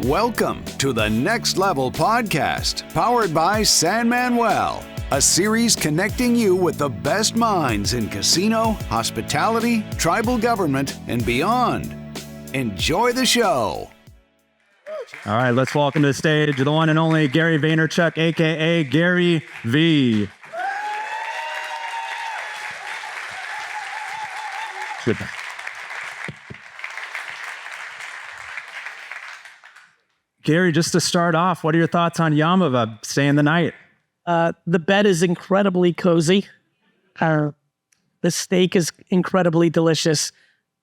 Welcome to the Next Level Podcast, powered by San Manuel, a series connecting you with the best minds in casino, hospitality, tribal government, and beyond. Enjoy the show. All right, let's welcome to the stage the one and only Gary Vaynerchuk, a.k.a. Gary V. Good. Gary, just to start off, what are your thoughts on Yaamava staying the night? The bed is incredibly cozy. The steak is incredibly delicious.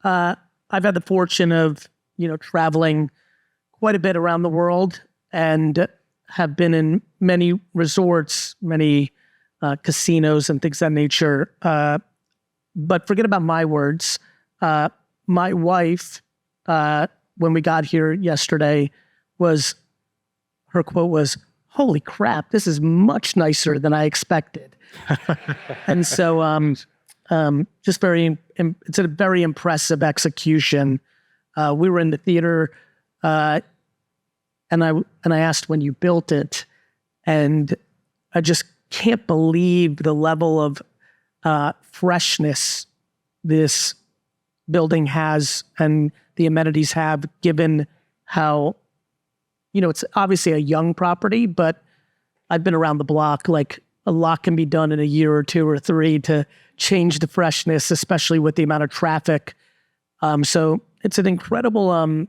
I've had the fortune of, traveling quite a bit around the world and have been in many resorts, many casinos and things of that nature. But forget about my words. My wife, when we got here yesterday, her quote was, "Holy crap, this is much nicer than I expected." And so it's a very impressive execution. We were in the theater and I asked when you built it, and I just can't believe the level of freshness this building has and the amenities have, given how it's obviously a young property, but I've been around the block. Like, a lot can be done in a year or two or three to change the freshness, especially with the amount of traffic. So it's an incredible, an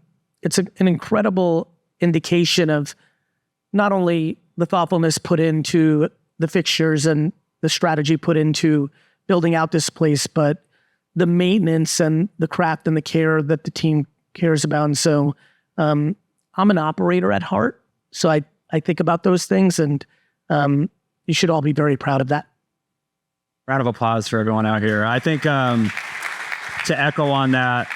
incredible indication of not only the thoughtfulness put into the fixtures and the strategy put into building out this place, but the maintenance and the craft and the care that the team cares about. And so, I'm an operator at heart, so I think about those things, and you should all be very proud of that. Round of applause for everyone out here. I think to echo on that,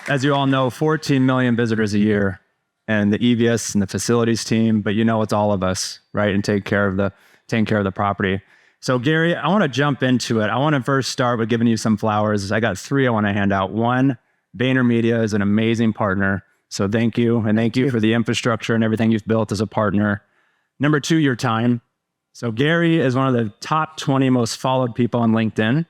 as you all know, 14 million visitors a year, and the EVS and the facilities team, but it's all of us, right? And taking care of the property. So Gary, I want to jump into it. I want to first start with giving you some flowers. I got three I want to hand out. One, VaynerMedia is an amazing partner. So thank you. And thank you for the infrastructure and everything you've built as a partner. Number two, your time. So Gary is one of the top 20 most followed people on LinkedIn.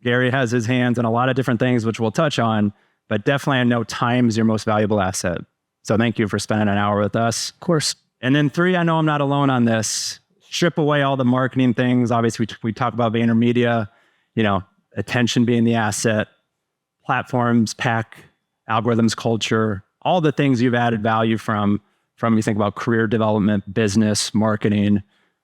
Gary has his hands on a lot of different things, which we'll touch on, but definitely I know time is your most valuable asset. So thank you for spending an hour with us. Of course. And then three, I know I'm not alone on this. Strip away all the marketing things. Obviously, we talk about VaynerMedia, attention being the asset, platforms, PAC, algorithms, culture, all the things you've added value from you think about career development, business, marketing,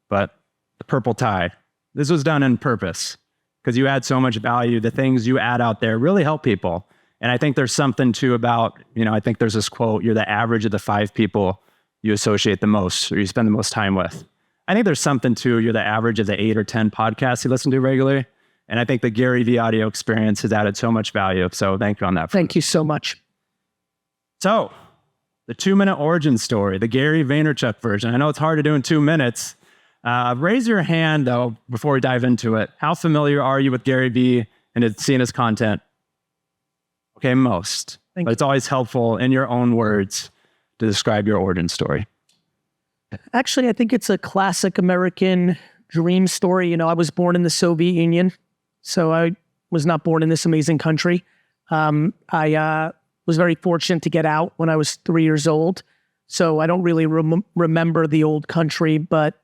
but the purple tie, this was done on purpose because you add so much value. The things you add out there really help people. And I think there's something too about, I think there's this quote, you're the average of the 5 people you associate the most or you spend the most time with. I think there's something too, you're the average of the 8 or 10 podcasts you listen to regularly. And I think the Gary V audio experience has added so much value. So thank you on that. Thank you so much. So, the 2-minute origin story, the Gary Vaynerchuk version. I know it's hard to do in 2 minutes. Raise your hand, though, before we dive into it. How familiar are you with Gary V and seeing his content? Okay, most. But it's always helpful in your own words to describe your origin story. Actually, I think it's a classic American dream story. I was born in the Soviet Union, so I was not born in this amazing country. I was very fortunate to get out when I was 3 years old. So I don't really remember the old country, but,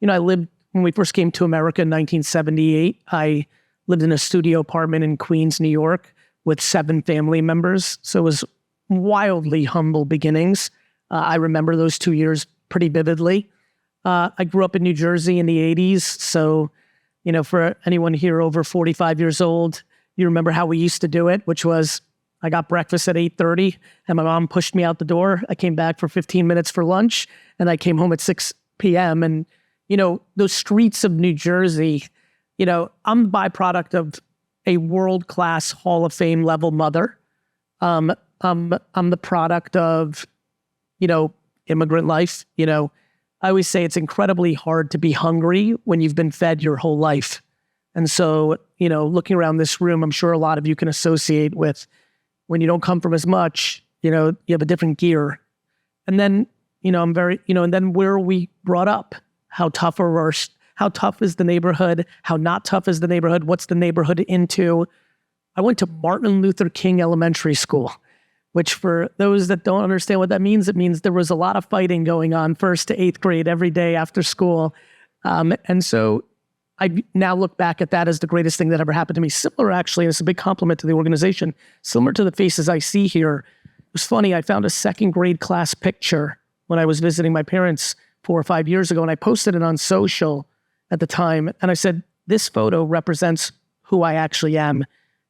I lived, when we first came to America in 1978, I lived in a studio apartment in Queens, New York with 7 family members. So it was wildly humble beginnings. I remember those 2 years pretty vividly. I grew up in New Jersey in the 80s. So, for anyone here over 45 years old, you remember how we used to do it, which was, I got breakfast at 8:30 and my mom pushed me out the door. I came back for 15 minutes for lunch and I came home at 6 p.m. And, those streets of New Jersey, I'm the byproduct of a world-class Hall of Fame level mother. I'm the product of, immigrant life. I always say it's incredibly hard to be hungry when you've been fed your whole life. And so, looking around this room, I'm sure a lot of you can associate with when you don't come from as much, you have a different gear. And then, I'm very, and then where are we brought up? How tough is the neighborhood? How not tough is the neighborhood? What's the neighborhood into? I went to Martin Luther King Elementary School, which for those that don't understand what that means, it means there was a lot of fighting going on 1st to 8th grade every day after school. And so I now look back at that as the greatest thing that ever happened to me. Similar, actually, and it's a big compliment to the organization, similar to the faces I see here. It was funny, I found a 2nd grade class picture when I was visiting my parents 4 or 5 years ago, and I posted it on social at the time, and I said, this photo represents who I actually am.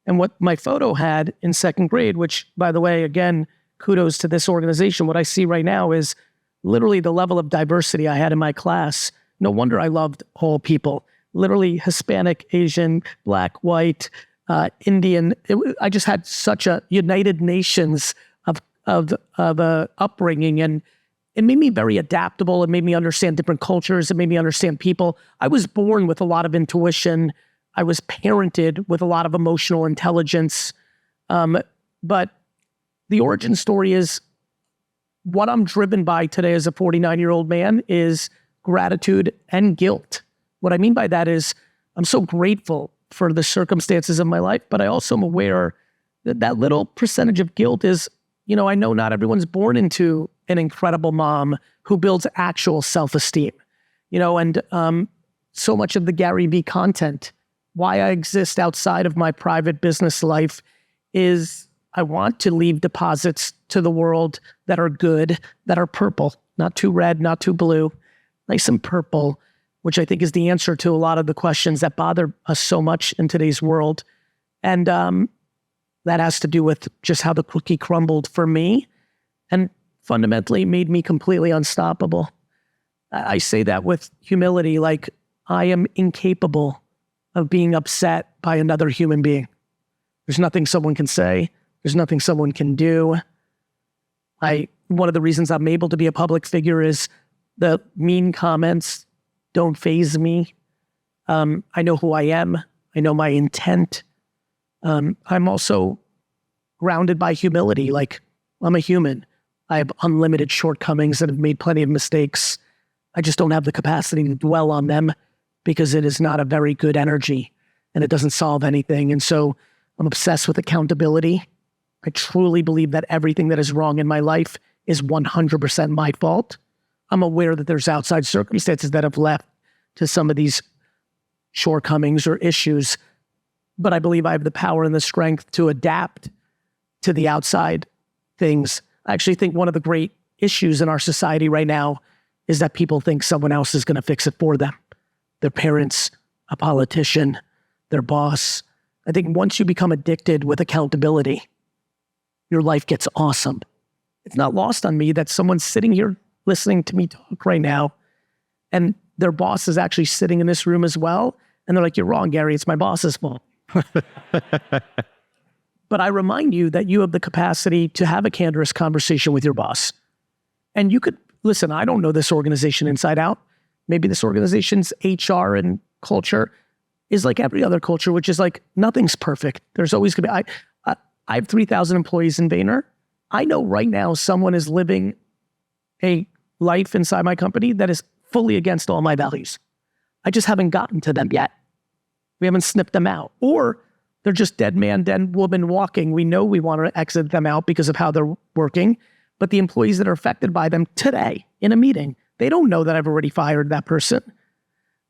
And what my photo had in 2nd grade, which, by the way, again, kudos to this organization, what I see right now is literally the level of diversity I had in my class. No wonder I loved all people. Literally Hispanic, Asian, Black, white, Indian. I just had such a United Nations of upbringing, and it made me very adaptable. It made me understand different cultures. It made me understand people. I was born with a lot of intuition. I was parented with a lot of emotional intelligence. But the origin story is what I'm driven by today as a 49-year-old man is gratitude and guilt. What I mean by that is I'm so grateful for the circumstances of my life, but I also am aware that that little percentage of guilt is, I know not everyone's born into an incredible mom who builds actual self-esteem, and so much of the Gary Vee content, why I exist outside of my private business life is I want to leave deposits to the world that are good, that are purple, not too red, not too blue, nice and purple, which I think is the answer to a lot of the questions that bother us so much in today's world. And that has to do with just how the cookie crumbled for me and fundamentally made me completely unstoppable. I say that with humility, like I am incapable of being upset by another human being. There's nothing someone can say. There's nothing someone can do. One of the reasons I'm able to be a public figure is the mean comments don't faze me. I know who I am. I know my intent. I'm also grounded by humility. Like I'm a human. I have unlimited shortcomings and have made plenty of mistakes. I just don't have the capacity to dwell on them because it is not a very good energy and it doesn't solve anything. And so I'm obsessed with accountability. I truly believe that everything that is wrong in my life is 100% my fault. I'm aware that there's outside circumstances that have led to some of these shortcomings or issues, but I believe I have the power and the strength to adapt to the outside things. I actually think one of the great issues in our society right now is that people think someone else is going to fix it for them. Their parents, a politician, their boss. I think once you become addicted with accountability, your life gets awesome. It's not lost on me that someone's sitting here listening to me talk right now, and their boss is actually sitting in this room as well. And they're like, you're wrong, Gary, it's my boss's fault. But I remind you that you have the capacity to have a candorous conversation with your boss. And you could, listen, I don't know this organization inside out. Maybe this organization's HR and culture is like every other culture, which is like, nothing's perfect. There's always gonna be, I have 3,000 employees in Vayner. I know right now someone is living a life inside my company that is fully against all my values. I just haven't gotten to them yet. We haven't snipped them out. Or they're just dead man, dead woman walking. We know we want to exit them out because of how they're working. But the employees that are affected by them today in a meeting, they don't know that I've already fired that person.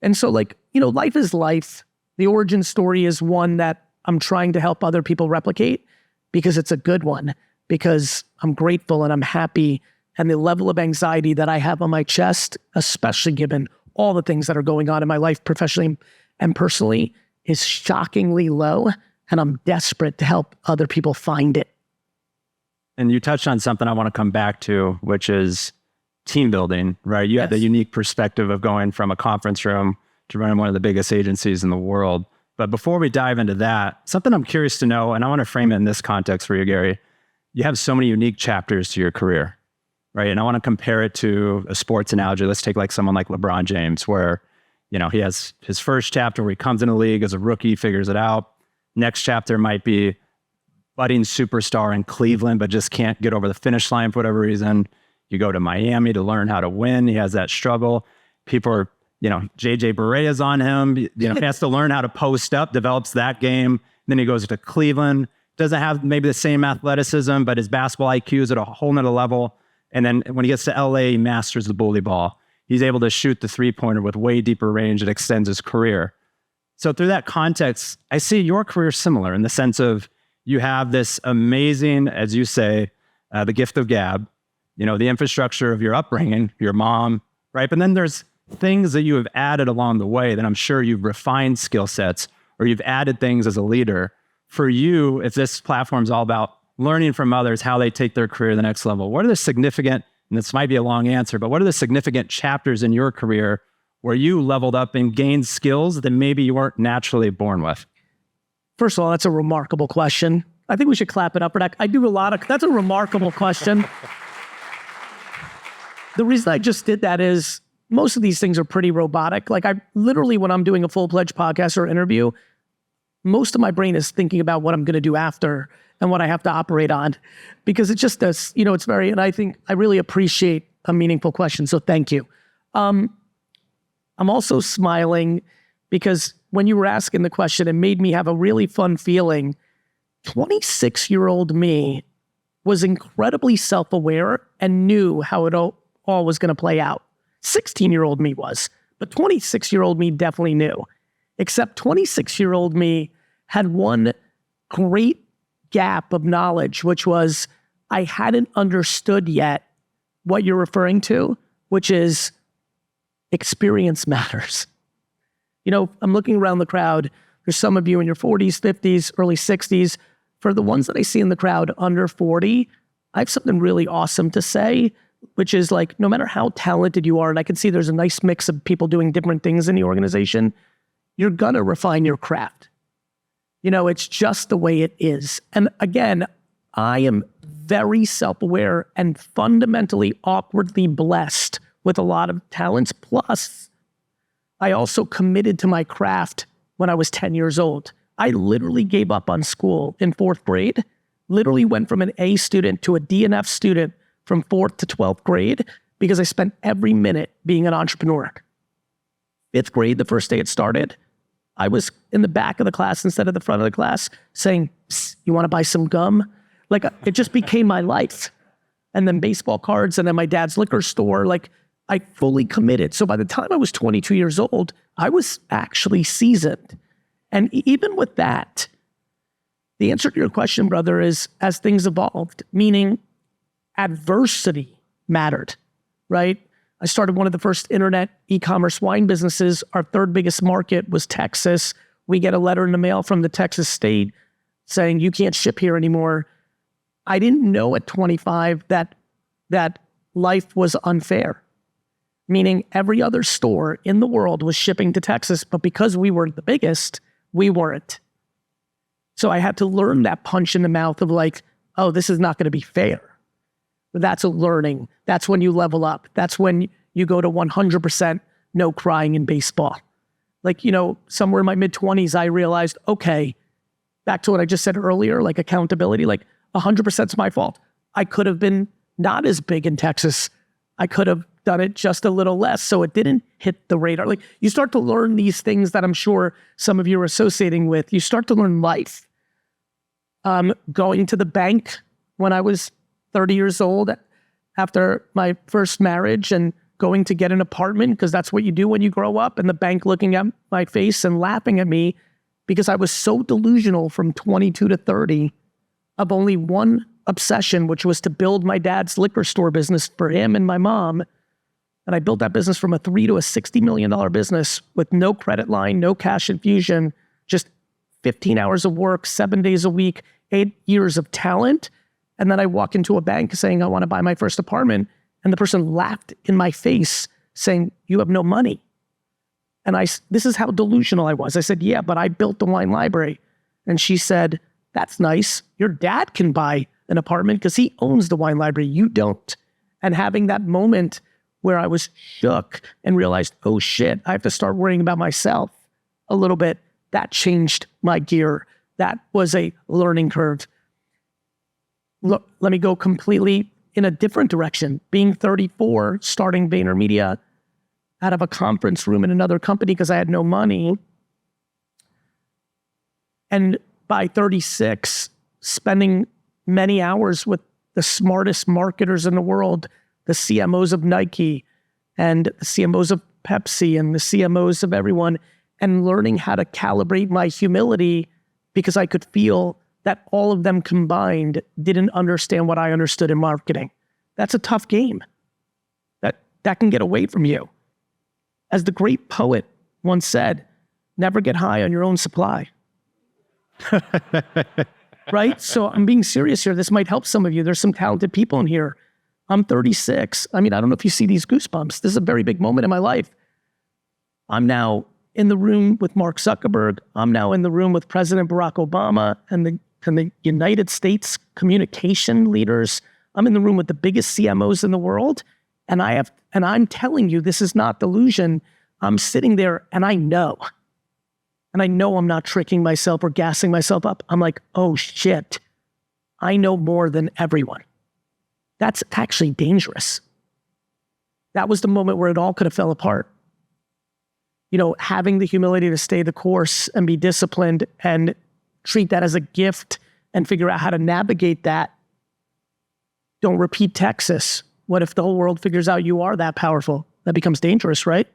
And so life is life. The origin story is one that I'm trying to help other people replicate because it's a good one, because I'm grateful and I'm happy. And the level of anxiety that I have on my chest, especially given all the things that are going on in my life professionally and personally, is shockingly low. And I'm desperate to help other people find it. And you touched on something I want to come back to, which is team building, right? You have the unique perspective of going from a conference room to running one of the biggest agencies in the world. But before we dive into that, something I'm curious to know, and I want to frame it in this context for you, Gary. You have so many unique chapters to your career, right? And I want to compare it to a sports analogy. Let's take like someone like LeBron James, where, he has his first chapter where he comes in the league as a rookie, figures it out. Next chapter might be budding superstar in Cleveland, but just can't get over the finish line for whatever reason. You go to Miami to learn how to win. He has that struggle. People are, JJ Barea's on him. He has to learn how to post up, develops that game. Then he goes to Cleveland, doesn't have maybe the same athleticism, but his basketball IQ is at a whole nother level. And then when he gets to LA, he masters the bully ball. He's able to shoot the three-pointer with way deeper range. It extends his career. So through that context, I see your career similar in the sense of you have this amazing, as you say, the gift of gab, the infrastructure of your upbringing, your mom, right? But then there's things that you have added along the way that I'm sure you've refined skill sets or you've added things as a leader. For you, if this platform is all about learning from others, how they take their career to the next level, what are the significant, and this might be a long answer, but what are the significant chapters in your career where you leveled up and gained skills that maybe you weren't naturally born with? First of all, that's a remarkable question. I think we should clap it up for that. That's a remarkable question. The reason I just did that is most of these things are pretty robotic. Like I literally, when I'm doing a full-fledged podcast or interview, most of my brain is thinking about what I'm going to do after and what I have to operate on, because it just does, it's very, and I think I really appreciate a meaningful question. So thank you. I'm also smiling because when you were asking the question, it made me have a really fun feeling. 26-year-old me was incredibly self-aware and knew how it all was going to play out. 16-year-old me was, but 26-year-old me definitely knew. Except 26-year-old me had one great gap of knowledge, which was I hadn't understood yet what you're referring to, which is experience matters. I'm looking around the crowd. There's some of you in your 40s, 50s, early 60s. For the ones that I see in the crowd under 40, I have something really awesome to say, which is like, no matter how talented you are, and I can see there's a nice mix of people doing different things in the organization, you're gonna refine your craft. It's just the way it is. And again, I am very self-aware and fundamentally awkwardly blessed with a lot of talents. Plus, I also committed to my craft when I was 10 years old. I literally gave up on school in 4th grade, literally went from an A student to a D and F student from 4th to 12th grade because I spent every minute being an entrepreneur. 5th grade, the first day it started, I was in the back of the class instead of the front of the class saying, you want to buy some gum? Like it just became my life. And then baseball cards and then my dad's liquor store, like I fully committed. So by the time I was 22 years old, I was actually seasoned. And even with that, the answer to your question, brother, is as things evolved, meaning adversity mattered, right? I started one of the first internet e-commerce wine businesses. Our 3rd biggest market was Texas. We get a letter in the mail from the Texas state saying, you can't ship here anymore. I didn't know at 25 that life was unfair, meaning every other store in the world was shipping to Texas, but because we were the biggest, we weren't. So I had to learn that punch in the mouth of like, oh, this is not going to be fair. But that's a learning. That's when you level up. That's when you go to 100% no crying in baseball. Like, somewhere in my mid-20s, I realized, okay, back to what I just said earlier, like accountability, like 100% is my fault. I could have been not as big in Texas. I could have done it just a little less, so it didn't hit the radar. Like you start to learn these things that I'm sure some of you are associating with. You start to learn life. Going to the bank when I was 30 years old after my first marriage and going to get an apartment because that's what you do when you grow up, and the bank looking at my face and laughing at me because I was so delusional from 22 to 30 of only one obsession, which was to build my dad's liquor store business for him and my mom. And I built that business from a $3 to a $60 million business with no credit line, no cash infusion, just 15 hours of work, 7 days a week, 8 years of talent. And then I walk into a bank saying, I want to buy my first apartment. And the person laughed in my face saying, you have no money. And this is how delusional I was. I said, yeah, but I built the wine library. And she said, that's nice. Your dad can buy an apartment because he owns the wine library. You don't. And having that moment where I was shook and realized, oh shit, I have to start worrying about myself a little bit. That changed my gear. That was a learning curve. Look, let me go completely in a different direction, being 34, starting VaynerMedia out of a conference room in another company because I had no money. And by 36, spending many hours with the smartest marketers in the world, the CMOs of Nike and the CMOs of Pepsi and the CMOs of everyone, and learning how to calibrate my humility because I could feel that all of them combined didn't understand what I understood in marketing. That's a tough game. That can get away from you. As the great poet once said, never get high on your own supply. Right? So I'm being serious here. This might help some of you. There's some talented people in here. I'm 36. I mean, I don't know if you see these goosebumps. This is a very big moment in my life. I'm now in the room with Mark Zuckerberg. I'm now in the room with President Barack Obama and the United States communication leaders. I'm in the room with the biggest CMOs in the world. And I'm telling you, this is not delusion. I'm sitting there and I know I'm not tricking myself or gassing myself up. I'm like, oh shit, I know more than everyone. That's actually dangerous. That was the moment where it all could have fell apart. You know, having the humility to stay the course and be disciplined and treat that as a gift and figure out how to navigate that. Don't repeat Texas. What if the whole world figures out you are that powerful? That becomes dangerous, right?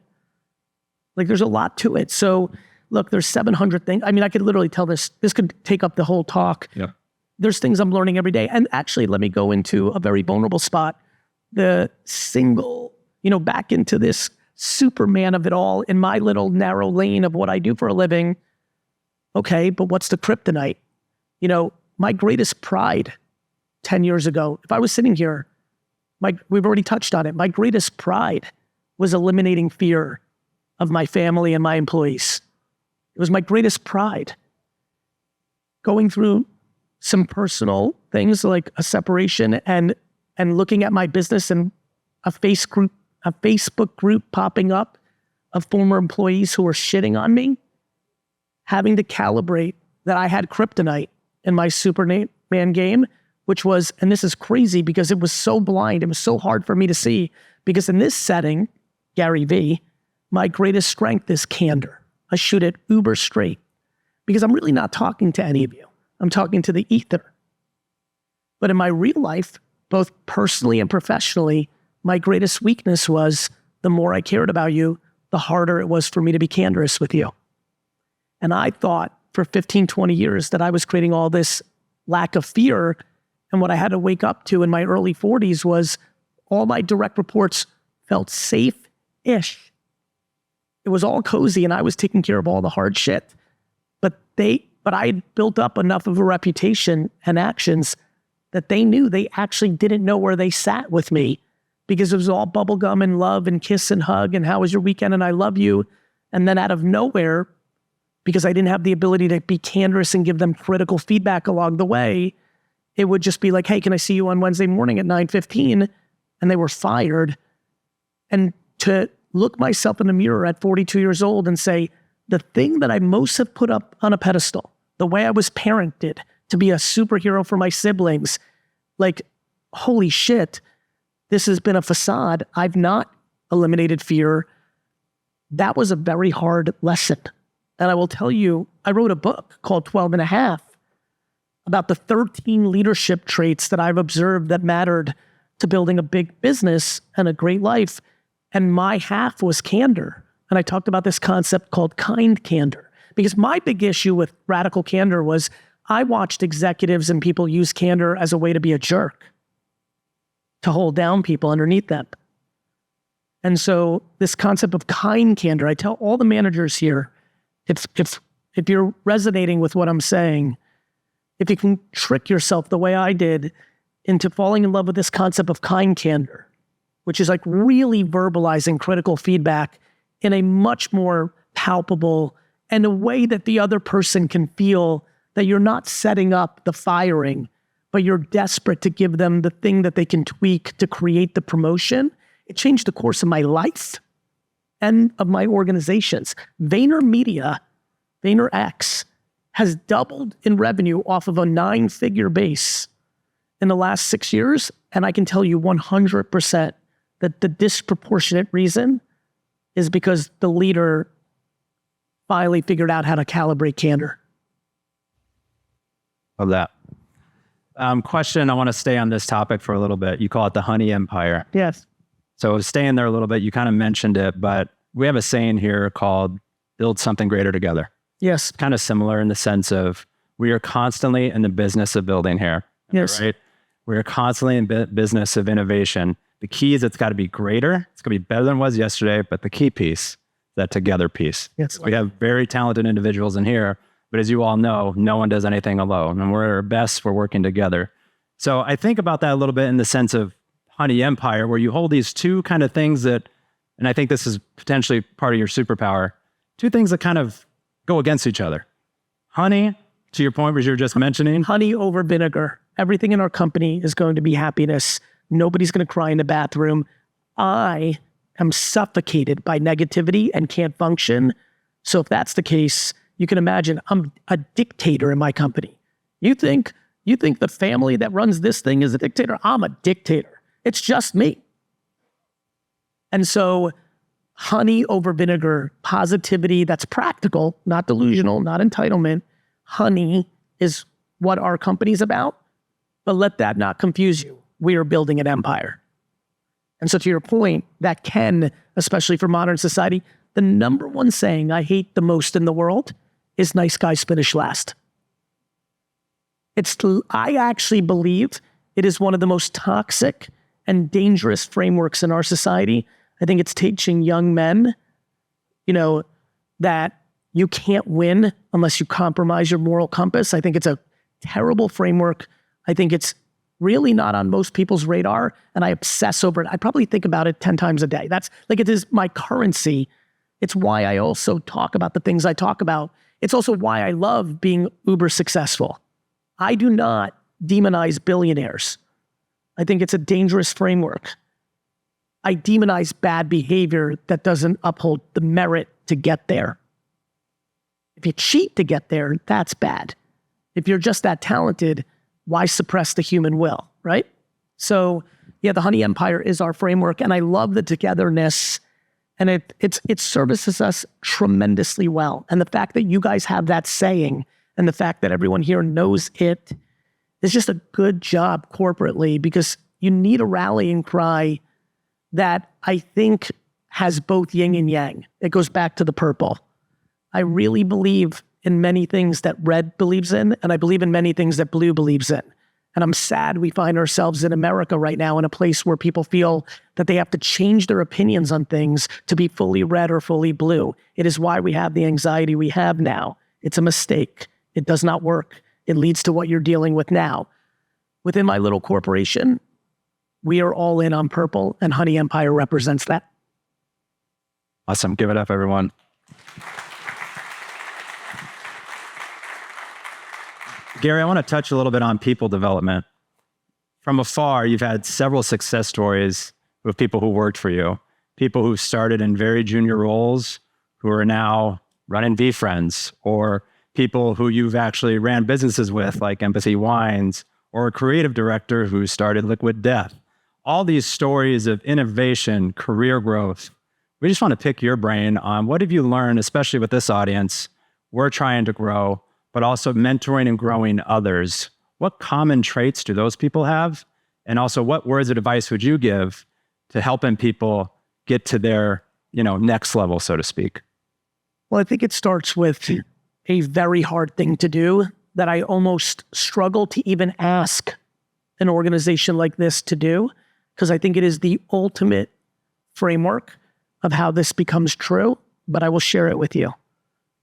Like there's a lot to it. So look, there's 700 things. I mean, I could literally tell this could take up the whole talk. Yeah. There's things I'm learning every day. And actually, let me go into a very vulnerable spot. The single, back into this Superman of it all in my little narrow lane of what I do for a living. Okay, but what's the kryptonite? My greatest pride 10 years ago, if I was sitting here, we've already touched on it. My greatest pride was eliminating fear of my family and my employees. It was my greatest pride. Going through some personal things like a separation and looking at my business and a Facebook group popping up of former employees who were shitting on me, having to calibrate that I had kryptonite in my Superman game, which was, and this is crazy because it was so blind, it was so hard for me to see, because in this setting, Gary V, my greatest strength is candor. I shoot it uber straight because I'm really not talking to any of you. I'm talking to the ether. But in my real life, both personally and professionally, my greatest weakness was the more I cared about you, the harder it was for me to be candorous with you. And I thought for 15, 20 years that I was creating all this lack of fear. And what I had to wake up to in my early 40s was all my direct reports felt safe-ish. It was all cozy and I was taking care of all the hard shit. But I had built up enough of a reputation and actions that they knew they actually didn't know where they sat with me because it was all bubblegum and love and kiss and hug and how was your weekend and I love you. And then out of nowhere, because I didn't have the ability to be candorous and give them critical feedback along the way, it would just be like, hey, can I see you on Wednesday morning at 9:15? And they were fired. And to look myself in the mirror at 42 years old and say, the thing that I most have put up on a pedestal, the way I was parented to be a superhero for my siblings, like, holy shit, this has been a facade. I've not eliminated fear. That was a very hard lesson. And I will tell you, I wrote a book called 12 and a Half about the 13 leadership traits that I've observed that mattered to building a big business and a great life. And my half was candor. And I talked about this concept called kind candor. Because my big issue with radical candor was I watched executives and people use candor as a way to be a jerk, to hold down people underneath them. And so this concept of kind candor, I tell all the managers here, if you're resonating with what I'm saying, if you can trick yourself the way I did into falling in love with this concept of kind candor, which is like really verbalizing critical feedback in a much more palpable and a way that the other person can feel that you're not setting up the firing, but you're desperate to give them the thing that they can tweak to create the promotion. It changed the course of my life and of my organizations. VaynerMedia, VaynerX, has doubled in revenue off of a 9-figure base in the last 6 years And I can tell you 100% that the disproportionate reason is because the leader finally figured out how to calibrate candor. Love that. Question, I want to stay on this topic for a little bit. You call it the honey empire. Yes. So staying there a little bit, you kind of mentioned it, but we have a saying here called build something greater together. Yes. Kind of similar in the sense of we are constantly in the business of building here. Yes. Right? We are constantly in business of innovation. The key is it's got to be greater. It's going to be better than it was yesterday, but the key piece, that together piece. Yes. We have very talented individuals in here, but as you all know, no one does anything alone. And we're at our best, we're working together. So I think about that a little bit in the sense of honey empire, where you hold these two kind of things that, and I think this is potentially part of your superpower, two things that kind of go against each other. Honey, to your point, which you were just mentioning. Honey over vinegar. Everything in our company is going to be happiness. Nobody's going to cry in the bathroom. I am suffocated by negativity and can't function. So if that's the case, you can imagine I'm a dictator in my company. You think the family that runs this thing is a dictator? I'm a dictator. It's just me. And so honey over vinegar, positivity that's practical, not delusional, not entitlement. Honey is what our company's about, but let that not confuse you. We are building an empire. And so to your point, that can, especially for modern society, the number one saying I hate the most in the world is nice guys finish last. I actually believe it is one of the most toxic and dangerous frameworks in our society. I think it's teaching young men, that you can't win unless you compromise your moral compass. I think it's a terrible framework. I think it's really not on most people's radar, and I obsess over it. I probably think about it 10 times a day. That's like, it is my currency. It's why I also talk about the things I talk about. It's also why I love being uber successful. I do not demonize billionaires. I think it's a dangerous framework. I demonize bad behavior that doesn't uphold the merit to get there. If you cheat to get there, that's bad. If you're just that talented, why suppress the human will, right? So yeah, the honey empire is our framework, and I love the togetherness, and it services us tremendously well. And the fact that you guys have that saying, and the fact that everyone here knows it, is just a good job corporately, because you need a rallying cry that I think has both yin and yang. It goes back to the purple. I really believe in many things that red believes in, and I believe in many things that blue believes in. And I'm sad we find ourselves in America right now in a place where people feel that they have to change their opinions on things to be fully red or fully blue. It is why we have the anxiety we have now. It's a mistake. It does not work. It leads to what you're dealing with now. Within my little corporation, we are all in on purple, and Honey Empire represents that. Awesome. Give it up, everyone. Gary, I want to touch a little bit on people development. From afar, you've had several success stories with people who worked for you, people who started in very junior roles who are now running VeeFriends, or people who you've actually ran businesses with, like Empathy Wines, or a creative director who started Liquid Death. All these stories of innovation, career growth. We just want to pick your brain on what have you learned, especially with this audience. We're trying to grow, but also mentoring and growing others. What common traits do those people have? And also, what words of advice would you give to helping people get to their, next level, so to speak? Well, I think it starts with a very hard thing to do that I almost struggle to even ask an organization like this to do, because I think it is the ultimate framework of how this becomes true, but I will share it with you.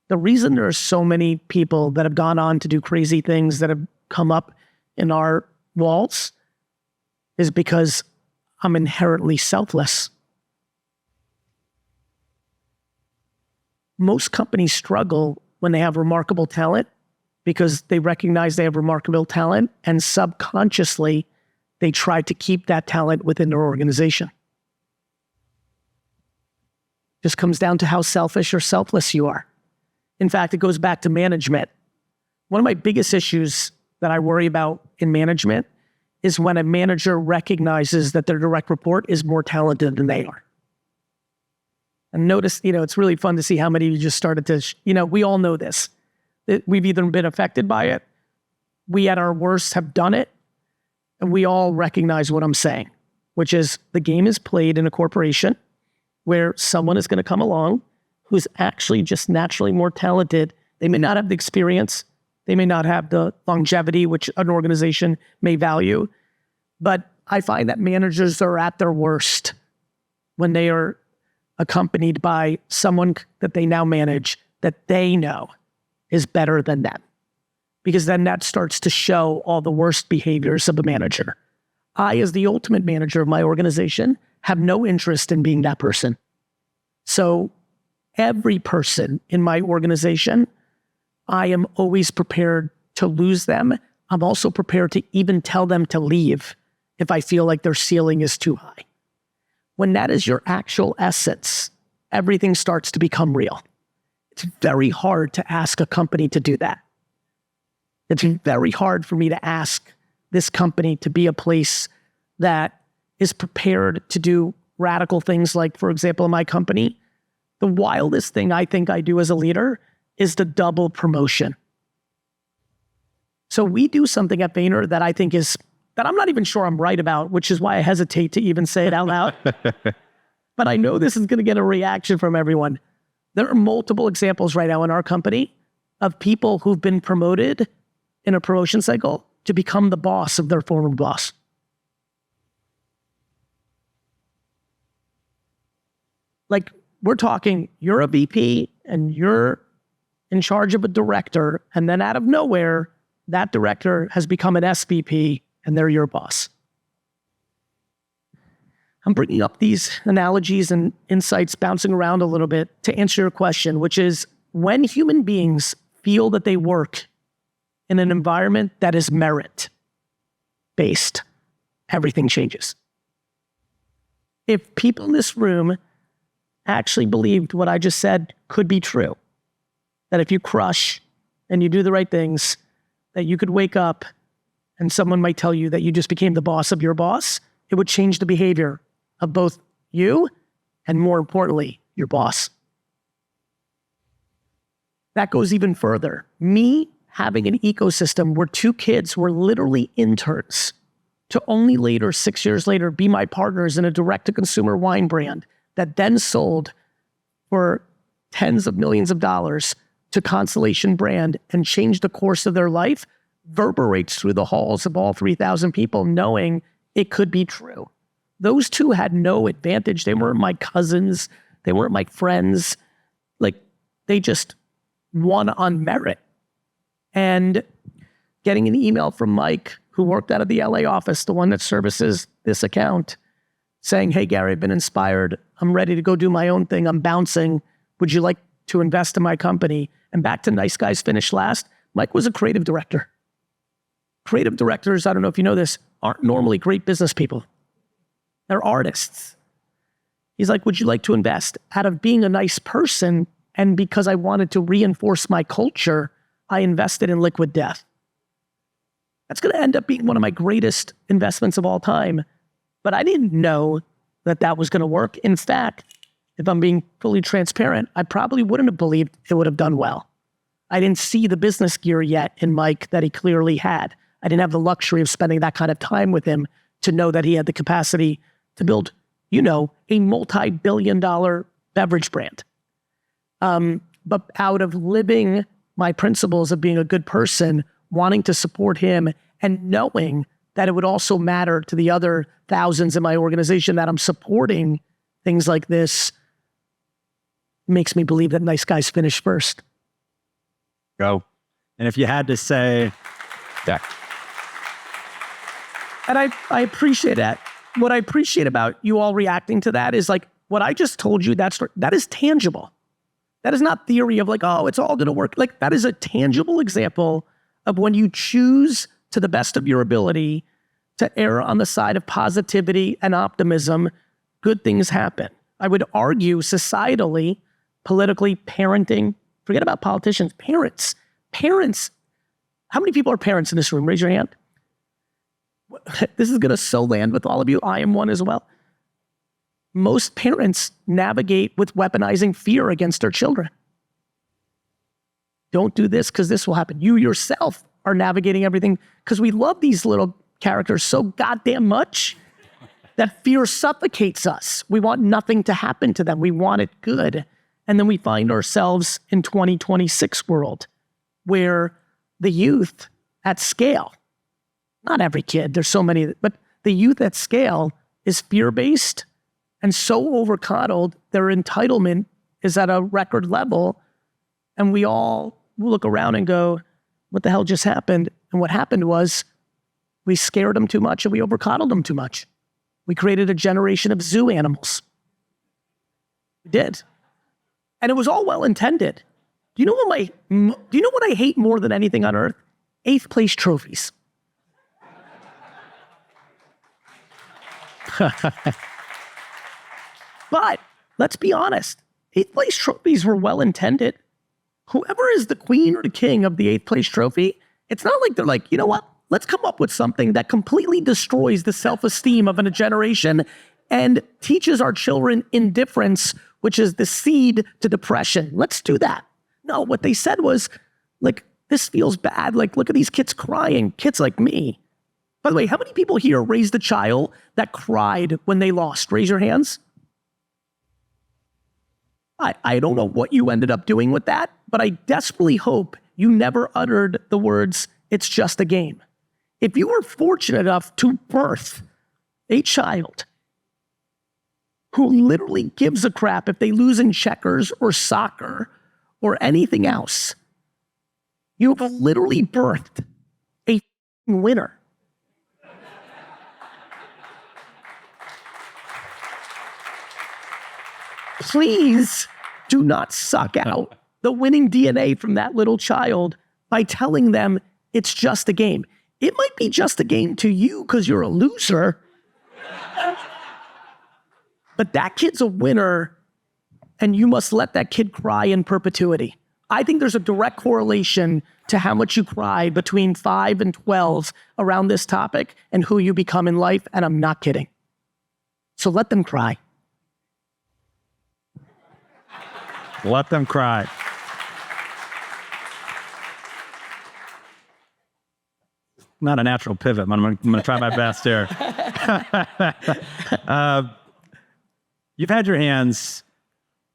The reason there are so many people that have gone on to do crazy things that have come up in our walls is because I'm inherently selfless. Most companies struggle when they have remarkable talent because they recognize they have remarkable talent, and subconsciously they try to keep that talent within their organization. Just comes down to how selfish or selfless you are. In fact, it goes back to management. One of my biggest issues that I worry about in management is when a manager recognizes that their direct report is more talented than they are. And notice, it's really fun to see how many of you just started to, we all know this. We've either been affected by it, we at our worst have done it, and we all recognize what I'm saying, which is the game is played in a corporation where someone is going to come along who's actually just naturally more talented. They may not have the experience. They may not have the longevity, which an organization may value. But I find that managers are at their worst when they are accompanied by someone that they now manage that they know is better than them. Because then that starts to show all the worst behaviors of a manager. I, as the ultimate manager of my organization, have no interest in being that person. So every person in my organization, I am always prepared to lose them. I'm also prepared to even tell them to leave if I feel like their ceiling is too high. When that is your actual essence, everything starts to become real. It's very hard to ask a company to do that. It's very hard for me to ask this company to be a place that is prepared to do radical things like, for example, in my company, the wildest thing I think I do as a leader is the double promotion. So we do something at Vayner that I think that I'm not even sure I'm right about, which is why I hesitate to even say it out loud. But I know this is going to get a reaction from everyone. There are multiple examples right now in our company of people who've been promoted in a promotion cycle to become the boss of their former boss. Like, we're talking, you're a VP and you're in charge of a director, and then out of nowhere, that director has become an SVP and they're your boss. I'm bringing up these analogies and insights bouncing around a little bit to answer your question, which is when human beings feel that they work in an environment that is merit-based, everything changes. If people in this room actually believed what I just said could be true, that if you crush and you do the right things, that you could wake up and someone might tell you that you just became the boss of your boss, it would change the behavior of both you and, more importantly, your boss. That goes even further. Me having an ecosystem where two kids were literally interns to only later, 6 years later, be my partners in a direct-to-consumer wine brand that then sold for tens of millions of dollars to Constellation brand and changed the course of their life, reverberates through the halls of all 3,000 people knowing it could be true. Those two had no advantage. They weren't my cousins. They weren't my friends. Like, they just won on merit. And getting an email from Mike, who worked out of the LA office, the one that services this account, saying, "Hey, Gary, I've been inspired. I'm ready to go do my own thing. I'm bouncing. Would you like to invest in my company?" And back to Nice Guys Finish Last, Mike was a creative director. Creative directors, I don't know if you know this, aren't normally great business people. They're artists. He's like, "Would you like to invest?" Out of being a nice person, and because I wanted to reinforce my culture, I invested in Liquid Death. That's going to end up being one of my greatest investments of all time. But I didn't know that that was going to work. In fact, if I'm being fully transparent, I probably wouldn't have believed it would have done well. I didn't see the business gear yet in Mike that he clearly had. I didn't have the luxury of spending that kind of time with him to know that he had the capacity to build, a multi-billion-dollar beverage brand. But out of living my principles of being a good person, wanting to support him, and knowing that it would also matter to the other thousands in my organization that I'm supporting things like this, makes me believe that Nice Guys finish first. Go. And if you had to say, yeah. And I appreciate that. What I appreciate about you all reacting to that is like, what I just told you, that is tangible. That is not theory of like, oh, it's all going to work. Like, that is a tangible example of when you choose to the best of your ability to err on the side of positivity and optimism, good things happen. I would argue societally, politically, parenting, forget about politicians, parents. How many people are parents in this room? Raise your hand. this is going to so land with all of you. I am one as well. Most parents navigate with weaponizing fear against their children. Don't do this because this will happen. You yourself are navigating everything because we love these little characters so goddamn much that fear suffocates us. We want nothing to happen to them. We want it good. And then we find ourselves in 2026 world where the youth at scale, not every kid, there's so many, but the youth at scale is fear-based and so overcoddled, their entitlement is at a record level. And we all look around and go, what the hell just happened? And what happened was we scared them too much and we overcoddled them too much. We created a generation of zoo animals. We did. And it was all well-intended. Do you know what I hate more than anything on earth? 8th place trophies. But let's be honest, 8th place trophies were well-intended. Whoever is the queen or the king of the 8th place trophy, it's not like they're like, you know what? Let's come up with something that completely destroys the self-esteem of a generation and teaches our children indifference, which is the seed to depression. Let's do that. No, what they said was, like, this feels bad. Like, look at these kids crying, kids like me. By the way, how many people here raised a child that cried when they lost? Raise your hands. I don't know what you ended up doing with that, but I desperately hope you never uttered the words, it's just a game. If you were fortunate enough to birth a child who literally gives a crap if they lose in checkers or soccer or anything else, you have literally birthed a winner. Please do not suck out the winning DNA from that little child by telling them it's just a game. It might be just a game to you because you're a loser, but that kid's a winner and you must let that kid cry in perpetuity. I think there's a direct correlation to how much you cry between 5 and 12 around this topic and who you become in life, and I'm not kidding. So let them cry. Let them cry. Not a natural pivot, but I'm going to try my best here. You've had your hands,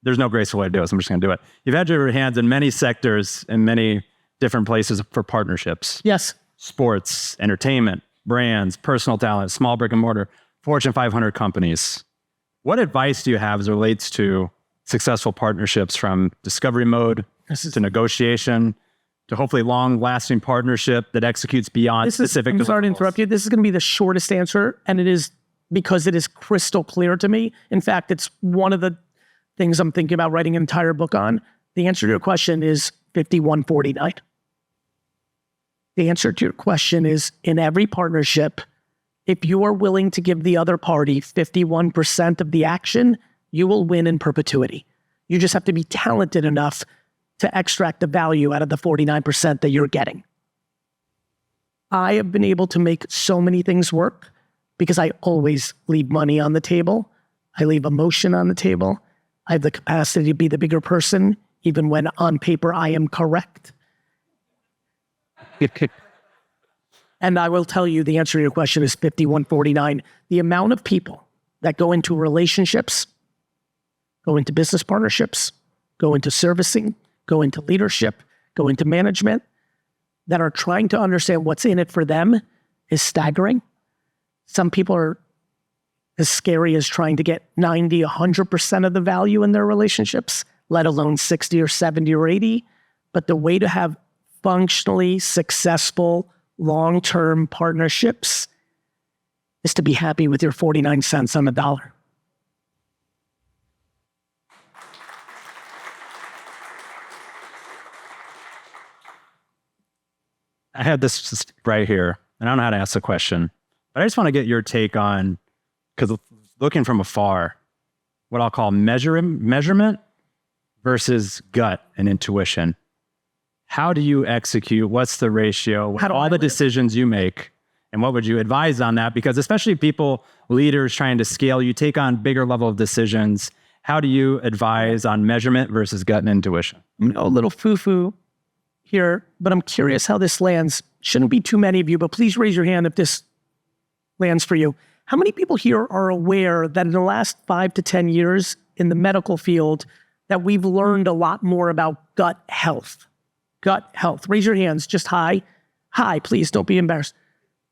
there's no graceful way to do it, so I'm just going to do it. You've had your hands in many sectors and many different places for partnerships. Yes. Sports, entertainment, brands, personal talent, small brick and mortar, Fortune 500 companies. What advice do you have as it relates to successful partnerships, from discovery mode to negotiation to hopefully long-lasting partnership that executes beyond specific deliverables? I'm sorry to interrupt you. This is going to be the shortest answer, and it is because it is crystal clear to me. In fact, it's one of the things I'm thinking about writing an entire book on. The answer to your question is 51-49. The answer to your question is, in every partnership, if you are willing to give the other party 51% of the action, you will win in perpetuity. You just have to be talented enough to extract the value out of the 49% that you're getting. I have been able to make so many things work because I always leave money on the table. I leave emotion on the table. I have the capacity to be the bigger person, even when on paper I am correct. And I will tell you, the answer to your question is 51-49. The amount of people that go into relationships, go into business partnerships, go into servicing, go into leadership, go into management, that are trying to understand what's in it for them is staggering. Some people are as scary as trying to get 90, 100% of the value in their relationships, let alone 60 or 70 or 80. But the way to have functionally successful long-term partnerships is to be happy with your 49 cents on the dollar. I had this right here, and I don't know how to ask the question, but I just want to get your take on, because looking from afar, what I'll call measurement versus gut and intuition. How do you execute? What's the ratio? All the decisions you make, And what would you advise on that? Because especially people, leaders trying to scale, you take on bigger level of decisions. How do you advise on measurement versus gut and intuition? I'm going to go a little foo-foo here, but I'm curious how this lands. Shouldn't be too many of you, but please raise your hand if this lands for you. How many people here are aware that in the last 5 to 10 years in the medical field that we've learned a lot more about gut health? Gut health. Raise your hands. Just hi. Hi, please don't be embarrassed.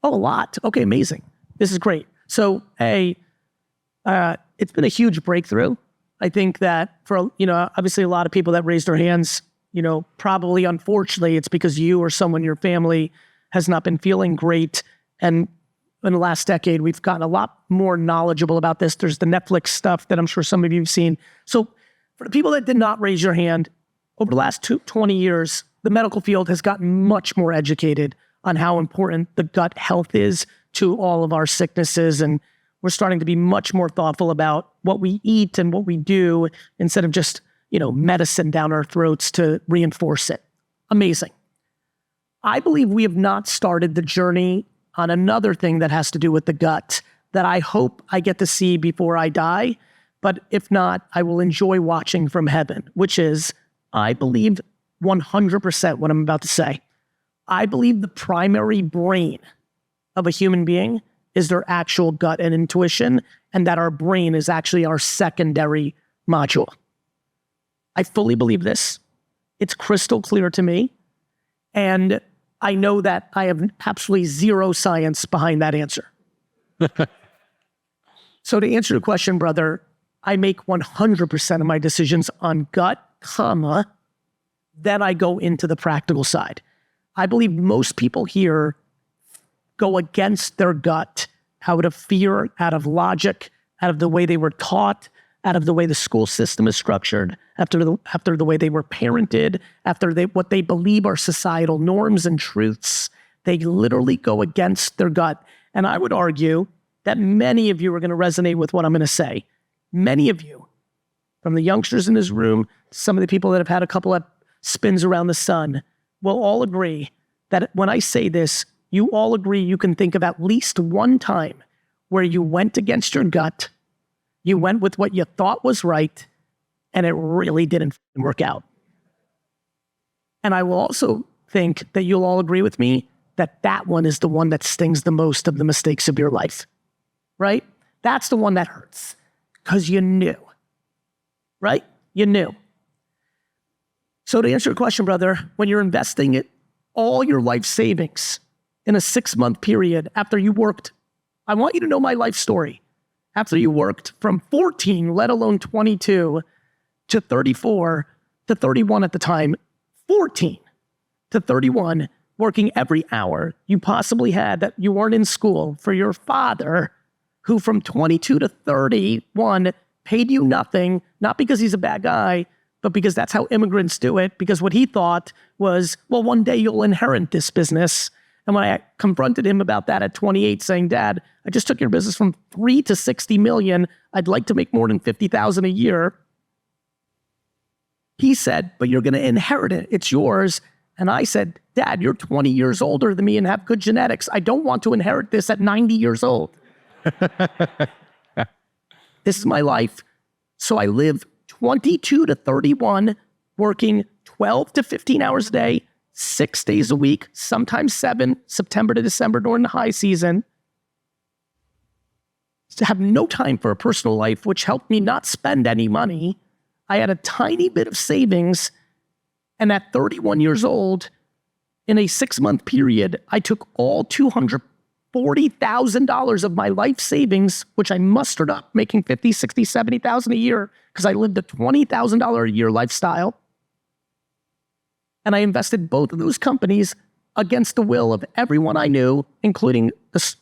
Oh, a lot. Okay, amazing. This is great. So, it's been a huge breakthrough. I think that for, obviously a lot of people that raised their hands, probably unfortunately it's because you or someone in your family has not been feeling great. And in the last decade, we've gotten a lot more knowledgeable about this. There's the Netflix stuff that I'm sure some of you have seen. So for the people that did not raise your hand, over the last 20 years, the medical field has gotten much more educated on how important the gut health is to all of our sicknesses. And we're starting to be much more thoughtful about what we eat and what we do instead of just, medicine down our throats to reinforce it. Amazing. I believe we have not started the journey on another thing that has to do with the gut that I hope I get to see before I die. But if not, I will enjoy watching from heaven, which is, I believe 100% what I'm about to say. I believe the primary brain of a human being is their actual gut and intuition, and that our brain is actually our secondary module. I fully believe this. It's crystal clear to me. And I know that I have absolutely zero science behind that answer. So to answer your question, brother, I make 100% of my decisions on gut, then I go into the practical side. I believe most people here go against their gut out of fear, out of logic, out of the way they were taught, out of the way the school system is structured, after the way they were parented, what they believe are societal norms and truths. They literally go against their gut. And I would argue that many of you are going to resonate with what I'm going to say. Many of you, from the youngsters in this room, some of the people that have had a couple of spins around the sun, will all agree that when I say this, you all agree you can think of at least one time where you went against your gut, you went with what you thought was right, and it really didn't work out. And I will also think that you'll all agree with me that that one is the one that stings the most of the mistakes of your life, right? That's the one that hurts because you knew, right? You knew. So to answer your question, brother, when you're investing all your life savings in a 6-month period after you worked, I want you to know my life story. After you worked from 14, let alone 22, to 34, to 31 at the time, 14 to 31, working every hour you possibly had that you weren't in school for your father, who from 22 to 31 paid you nothing, not because he's a bad guy, but because that's how immigrants do it, because what he thought was, well, one day you'll inherit this business. And when I confronted him about that at 28, saying, Dad, I just took your business from 3 to 60 million. I'd like to make more than 50,000 a year. He said, but you're going to inherit it. It's yours. And I said, Dad, you're 20 years older than me and have good genetics. I don't want to inherit this at 90 years old. This is my life. So I live 22 to 31, working 12 to 15 hours a day, 6 days a week, sometimes 7, September to December during the high season, to have no time for a personal life, which helped me not spend any money. I had a tiny bit of savings, and at 31 years old, in a 6-month period, I took all $240,000 of my life savings, which I mustered up, making $50,000, $60,000, $70,000 a year, because I lived a $20,000 a year lifestyle. And I invested both of those companies against the will of everyone I knew, including the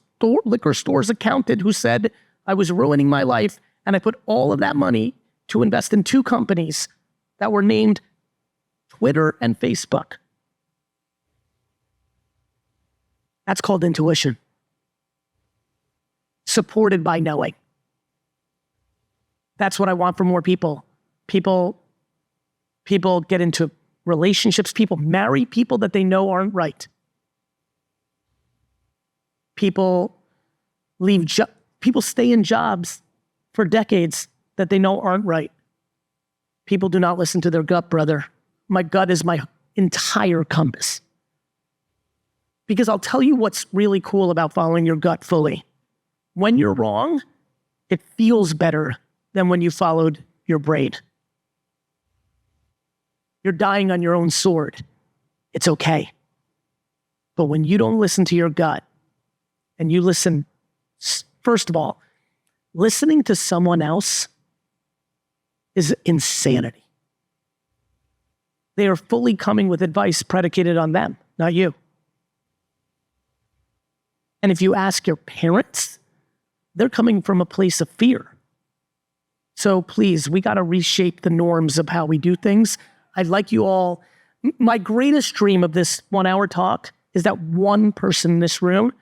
liquor store's accountant who said I was ruining my life. And I put all of that money to invest in 2 companies that were named Twitter and Facebook. That's called intuition. Supported by knowing. That's what I want for more people. People get into relationships. People marry people that they know aren't right. People people stay in jobs for decades that they know aren't right. People do not listen to their gut, brother. My gut is my entire compass. Because I'll tell you what's really cool about following your gut fully. When you're wrong, it feels better than when you followed your brain. You're dying on your own sword. It's okay. But when you don't listen to your gut and you listen, first of all, listening to someone else is insanity. They are fully coming with advice predicated on them, not you. And if you ask your parents, they're coming from a place of fear. So please, we got to reshape the norms of how we do things. I'd like you all, my greatest dream of this 1 hour talk is that one person in this room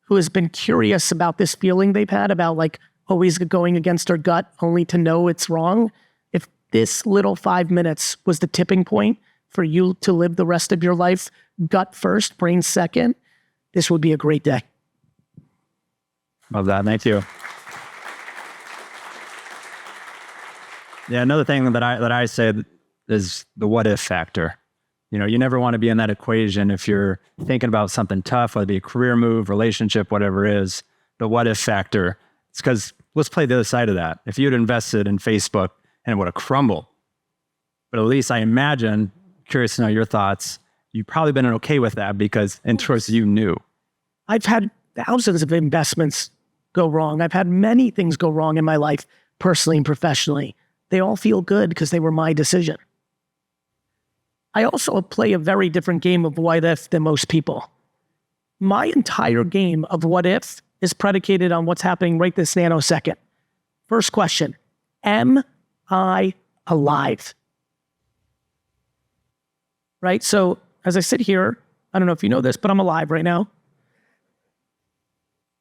who has been curious about this feeling they've had about like always going against their gut only to know it's wrong. If this little 5 minutes was the tipping point for you to live the rest of your life, gut first, brain second, this would be a great day. Love that. Thank you. Yeah, another thing that I say is the what if factor. You know, you never want to be in that equation if you're thinking about something tough, whether it be a career move, relationship, whatever it is. The what if factor. It's because let's play the other side of that. If you'd invested in Facebook and it would have crumbled, but at least I imagine, curious to know your thoughts, you've probably been okay with that because in truth you knew. I've had thousands of investments go wrong. I've had many things go wrong in my life, personally and professionally. They all feel good because they were my decision. I also play a very different game of what if than most people. My entire game of what if is predicated on what's happening right this nanosecond. First question, am I alive? Right? So as I sit here, I don't know if you know this, but I'm alive right now.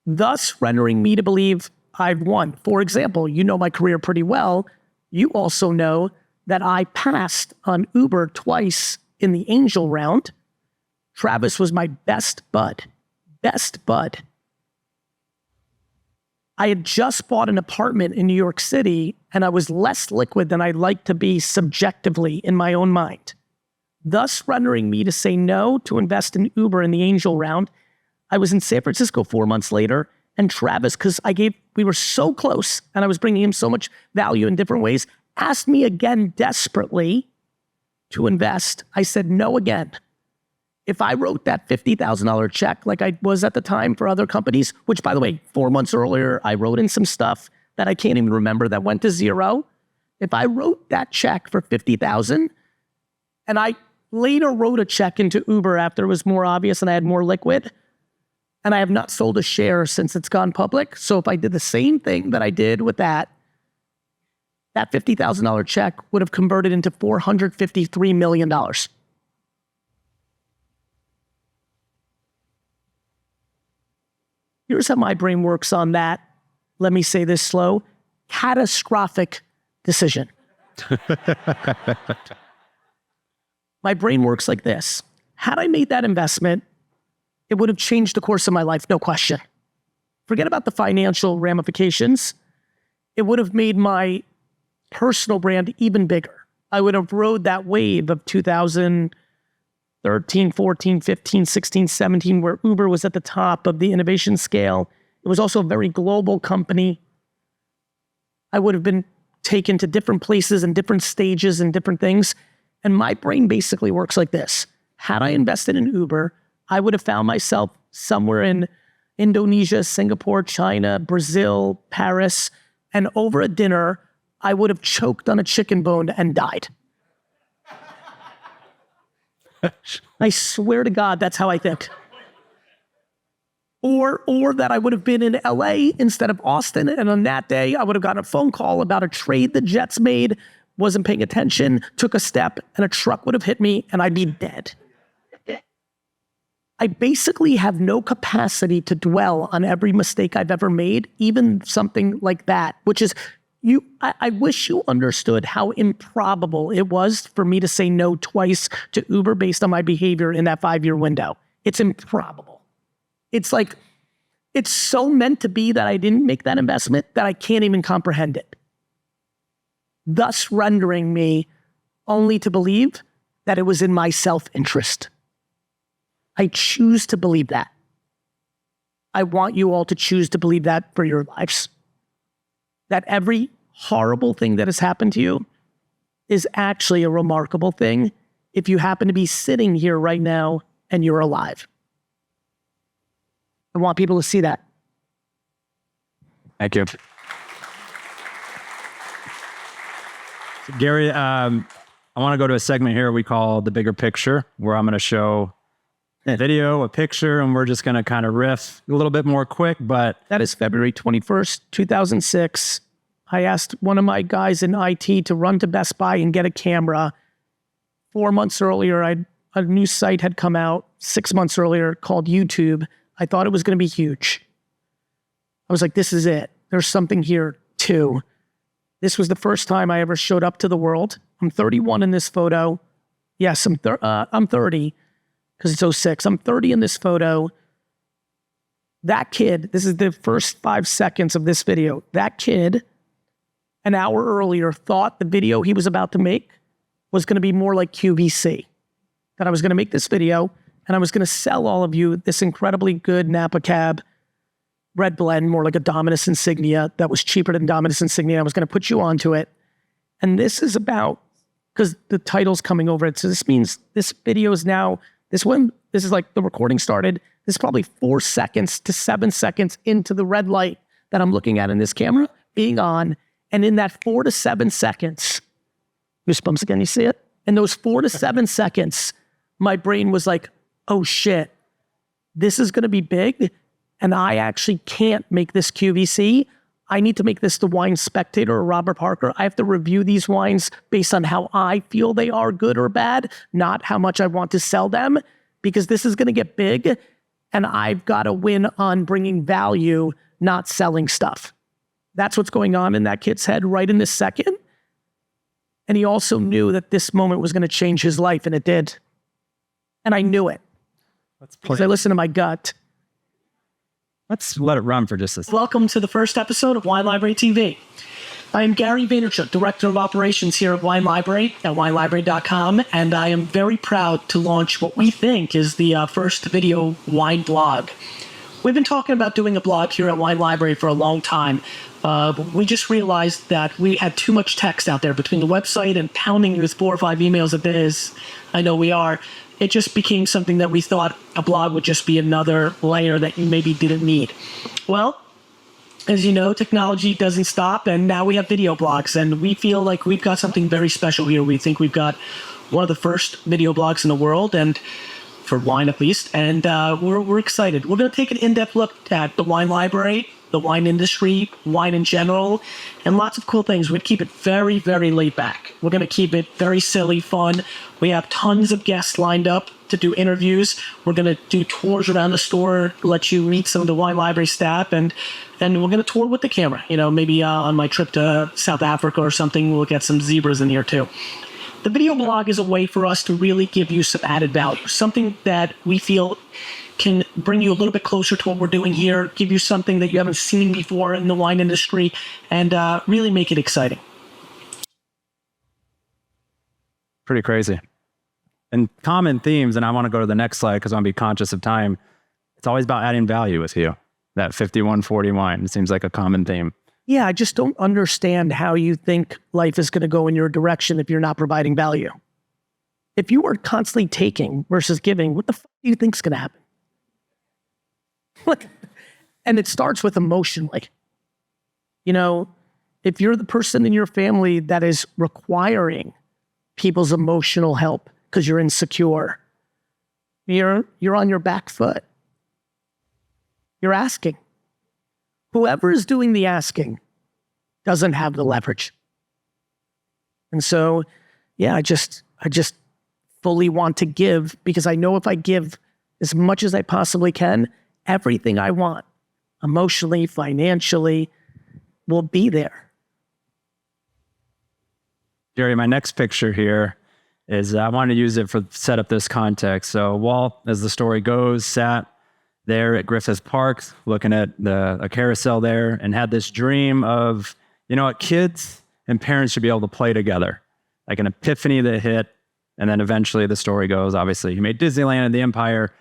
Thus rendering me to believe I've won. For example, you know my career pretty well. You also know that I passed on Uber twice in the angel round. Travis was my best bud. Best bud. I had just bought an apartment in New York City, and I was less liquid than I'd like to be subjectively in my own mind. Thus rendering me to say no to invest in Uber in the angel round. I was in San Francisco 4 months later, and Travis, because we were so close, and I was bringing him so much value in different ways, asked me again desperately to invest. I said no again. If I wrote that $50,000 check like I was at the time for other companies, which by the way, 4 months earlier, I wrote in some stuff that I can't even remember that went to zero. If I wrote that check for $50,000 and I later wrote a check into Uber after it was more obvious and I had more liquid, and I have not sold a share since it's gone public. So if I did the same thing that I did with that $50,000 check would have converted into $453 million. Here's how my brain works on that. Let me say this slow. Catastrophic decision. My brain works like this. Had I made that investment, it would have changed the course of my life, no question. Forget about the financial ramifications. It would have made my personal brand even bigger. I would have rode that wave of 2013, 14, 15, 16, 17, where Uber was at the top of the innovation scale. It was also a very global company. I would have been taken to different places and different stages and different things. And my brain basically works like this. Had I invested in Uber, I would have found myself somewhere in Indonesia, Singapore, China, Brazil, Paris, and over a dinner, I would have choked on a chicken bone and died. I swear to God, that's how I think. Or that I would have been in LA instead of Austin, and on that day, I would have gotten a phone call about a trade the Jets made, wasn't paying attention, took a step, and a truck would have hit me, and I'd be dead. I basically have no capacity to dwell on every mistake I've ever made, even something like that, which is, I wish you understood how improbable it was for me to say no twice to Uber based on my behavior in that 5-year window. It's improbable. It's like It's so meant to be that I didn't make that investment that I can't even comprehend it. Thus rendering me only to believe that it was in my self-interest. I choose to believe that. I want you all to choose to believe that for your lives. That every horrible thing that has happened to you is actually a remarkable thing if you happen to be sitting here right now and you're alive. I want people to see that. Thank you. Gary, I want to go to a segment here we call The Bigger Picture, where I'm going to show a video, a picture, and we're just going to kind of riff a little bit more quick, but... That is February 21st, 2006. I asked one of my guys in IT to run to Best Buy and get a camera. 4 months earlier, a new site had come out 6 months earlier called YouTube. I thought it was going to be huge. I was like, this is it. There's something here too. This was the first time I ever showed up to the world. I'm 31 in this photo. Yes, I'm 30 because it's 06. I'm 30 in this photo. That kid, this is the first 5 seconds of this video. That kid, an hour earlier, thought the video he was about to make was going to be more like QVC. That I was going to make this video and I was going to sell all of you this incredibly good Napa Cab red blend, more like a Dominus Insignia that was cheaper than Dominus Insignia. I was going to put you onto it. And this is about, because the title's coming over it. So this means this video is now, this is like the recording started. This is probably 4 seconds to 7 seconds into the red light that I'm looking at in this camera being on. And in that 4 to 7 seconds, goosebumps again, you see it? In those 4 to 7 seconds, my brain was like, oh shit, this is going to be big. And I actually can't make this QVC. I need to make this the Wine Spectator or Robert Parker. I have to review these wines based on how I feel they are, good or bad, not how much I want to sell them, because this is going to get big and I've got to win on bringing value, not selling stuff. That's what's going on in that kid's head right in this second. And he also knew that this moment was going to change his life, and it did. And I knew it because I listened to my gut. Let's let it run for just a second. Welcome to the first episode of Wine Library TV. I am Gary Vaynerchuk, Director of Operations here at Wine Library at winelibrary.com, and I am very proud to launch what we think is the first video wine blog. We've been talking about doing a blog here at Wine Library for a long time, but we just realized that we had too much text out there between the website and pounding you with 4 or 5 emails a day. I know we are. It just became something that we thought a blog would just be another layer that you maybe didn't need. Well, as you know, technology doesn't stop, and now we have video blogs, and we feel like we've got something very special here. We think we've got one of the first video blogs in the world, and for wine at least, and we're excited. We're going to take an in-depth look at the wine library, the wine industry, wine in general, and lots of cool things. We'd keep it very, very laid back. We're going to keep it very silly, fun. We have tons of guests lined up to do interviews. We're going to do tours around the store, let you meet some of the wine library staff, and we're going to tour with the camera. You know, maybe on my trip to South Africa or something, we'll get some zebras in here too. The video blog is a way for us to really give you some added value, something that we feel can bring you a little bit closer to what we're doing here, give you something that you haven't seen before in the wine industry, and really make it exciting. Pretty crazy. And common themes, and I want to go to the next slide because I want to be conscious of time. It's always about adding value with you. That 51-40 wine, it seems like a common theme. Yeah, I just don't understand how you think life is going to go in your direction if you're not providing value. If you are constantly taking versus giving, what the fuck do you think is going to happen? And it starts with emotionally. You know, if you're the person in your family that is requiring people's emotional help because you're insecure, you're on your back foot. You're asking. Whoever is doing the asking doesn't have the leverage. And so, yeah, I just fully want to give because I know if I give as much as I possibly can, everything I want, emotionally, financially, will be there. Gary, my next picture here is I want to use it for set up this context. So Walt, as the story goes, sat there at Griffith Park, looking at a carousel there, and had this dream of, you know what, kids and parents should be able to play together. Like an epiphany that hit, and then eventually the story goes, obviously, he made Disneyland and the Empire.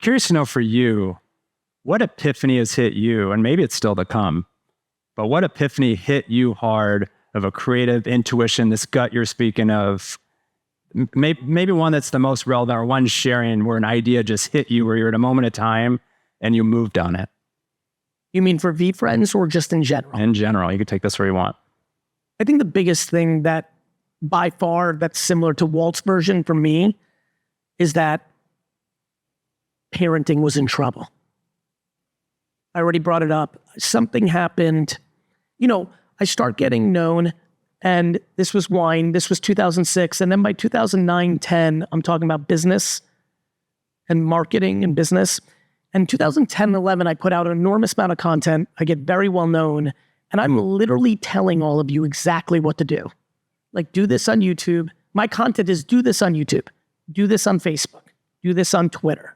Curious to know for you, what epiphany has hit you, and maybe it's still to come, but what epiphany hit you hard of a creative intuition, this gut you're speaking of, maybe one that's the most relevant, or one sharing where an idea just hit you, where you're at a moment of time and you moved on it? You mean for VeeFriends or just in general? In general. You can take this where you want. I think the biggest thing that by far that's similar to Walt's version for me is that parenting was in trouble. I already brought it up. Something happened. You know, I start getting known, and this was wine. This was 2006. And then by 2009, 10, I'm talking about business and marketing and business. And 2010 and 11, I put out an enormous amount of content. I get very well known. And I'm literally telling all of you exactly what to do. Like, do this on YouTube. My content is do this on YouTube. Do this on Facebook. Do this on Twitter.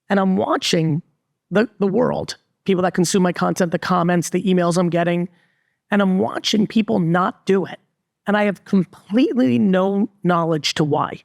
And I'm watching the world, people that consume my content, the comments, the emails I'm getting, and I'm watching people not do it. And I have completely no knowledge to why.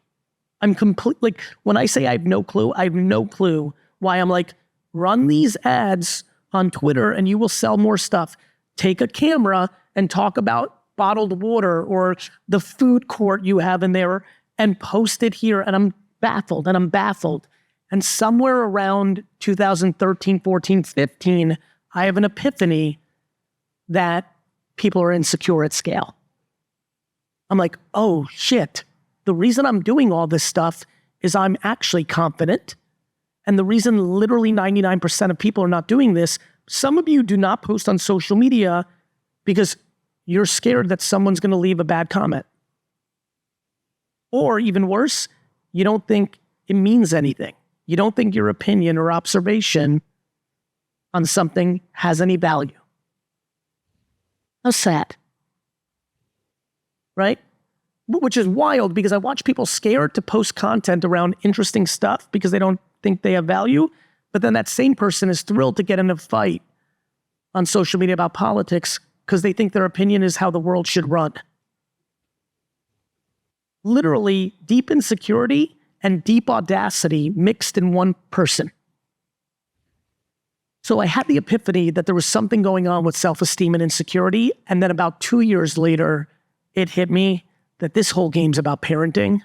Like, when I say I have no clue why I'm like, run these ads on Twitter and you will sell more stuff. Take a camera and talk about bottled water or the food court you have in there and post it here. And I'm baffled. And somewhere around 2013, 14, 15, I have an epiphany that people are insecure at scale. I'm like, oh shit. The reason I'm doing all this stuff is I'm actually confident. And the reason literally 99% of people are not doing this, some of you do not post on social media because you're scared that someone's going to leave a bad comment. Or even worse, you don't think it means anything. You don't think your opinion or observation on something has any value. How sad. Right? Which is wild because I watch people scared to post content around interesting stuff because they don't think they have value. But then that same person is thrilled to get in a fight on social media about politics because they think their opinion is how the world should run. Literally, deep insecurity and deep audacity mixed in one person. So I had the epiphany that there was something going on with self-esteem and insecurity. And then about 2 years later, it hit me that this whole game's about parenting.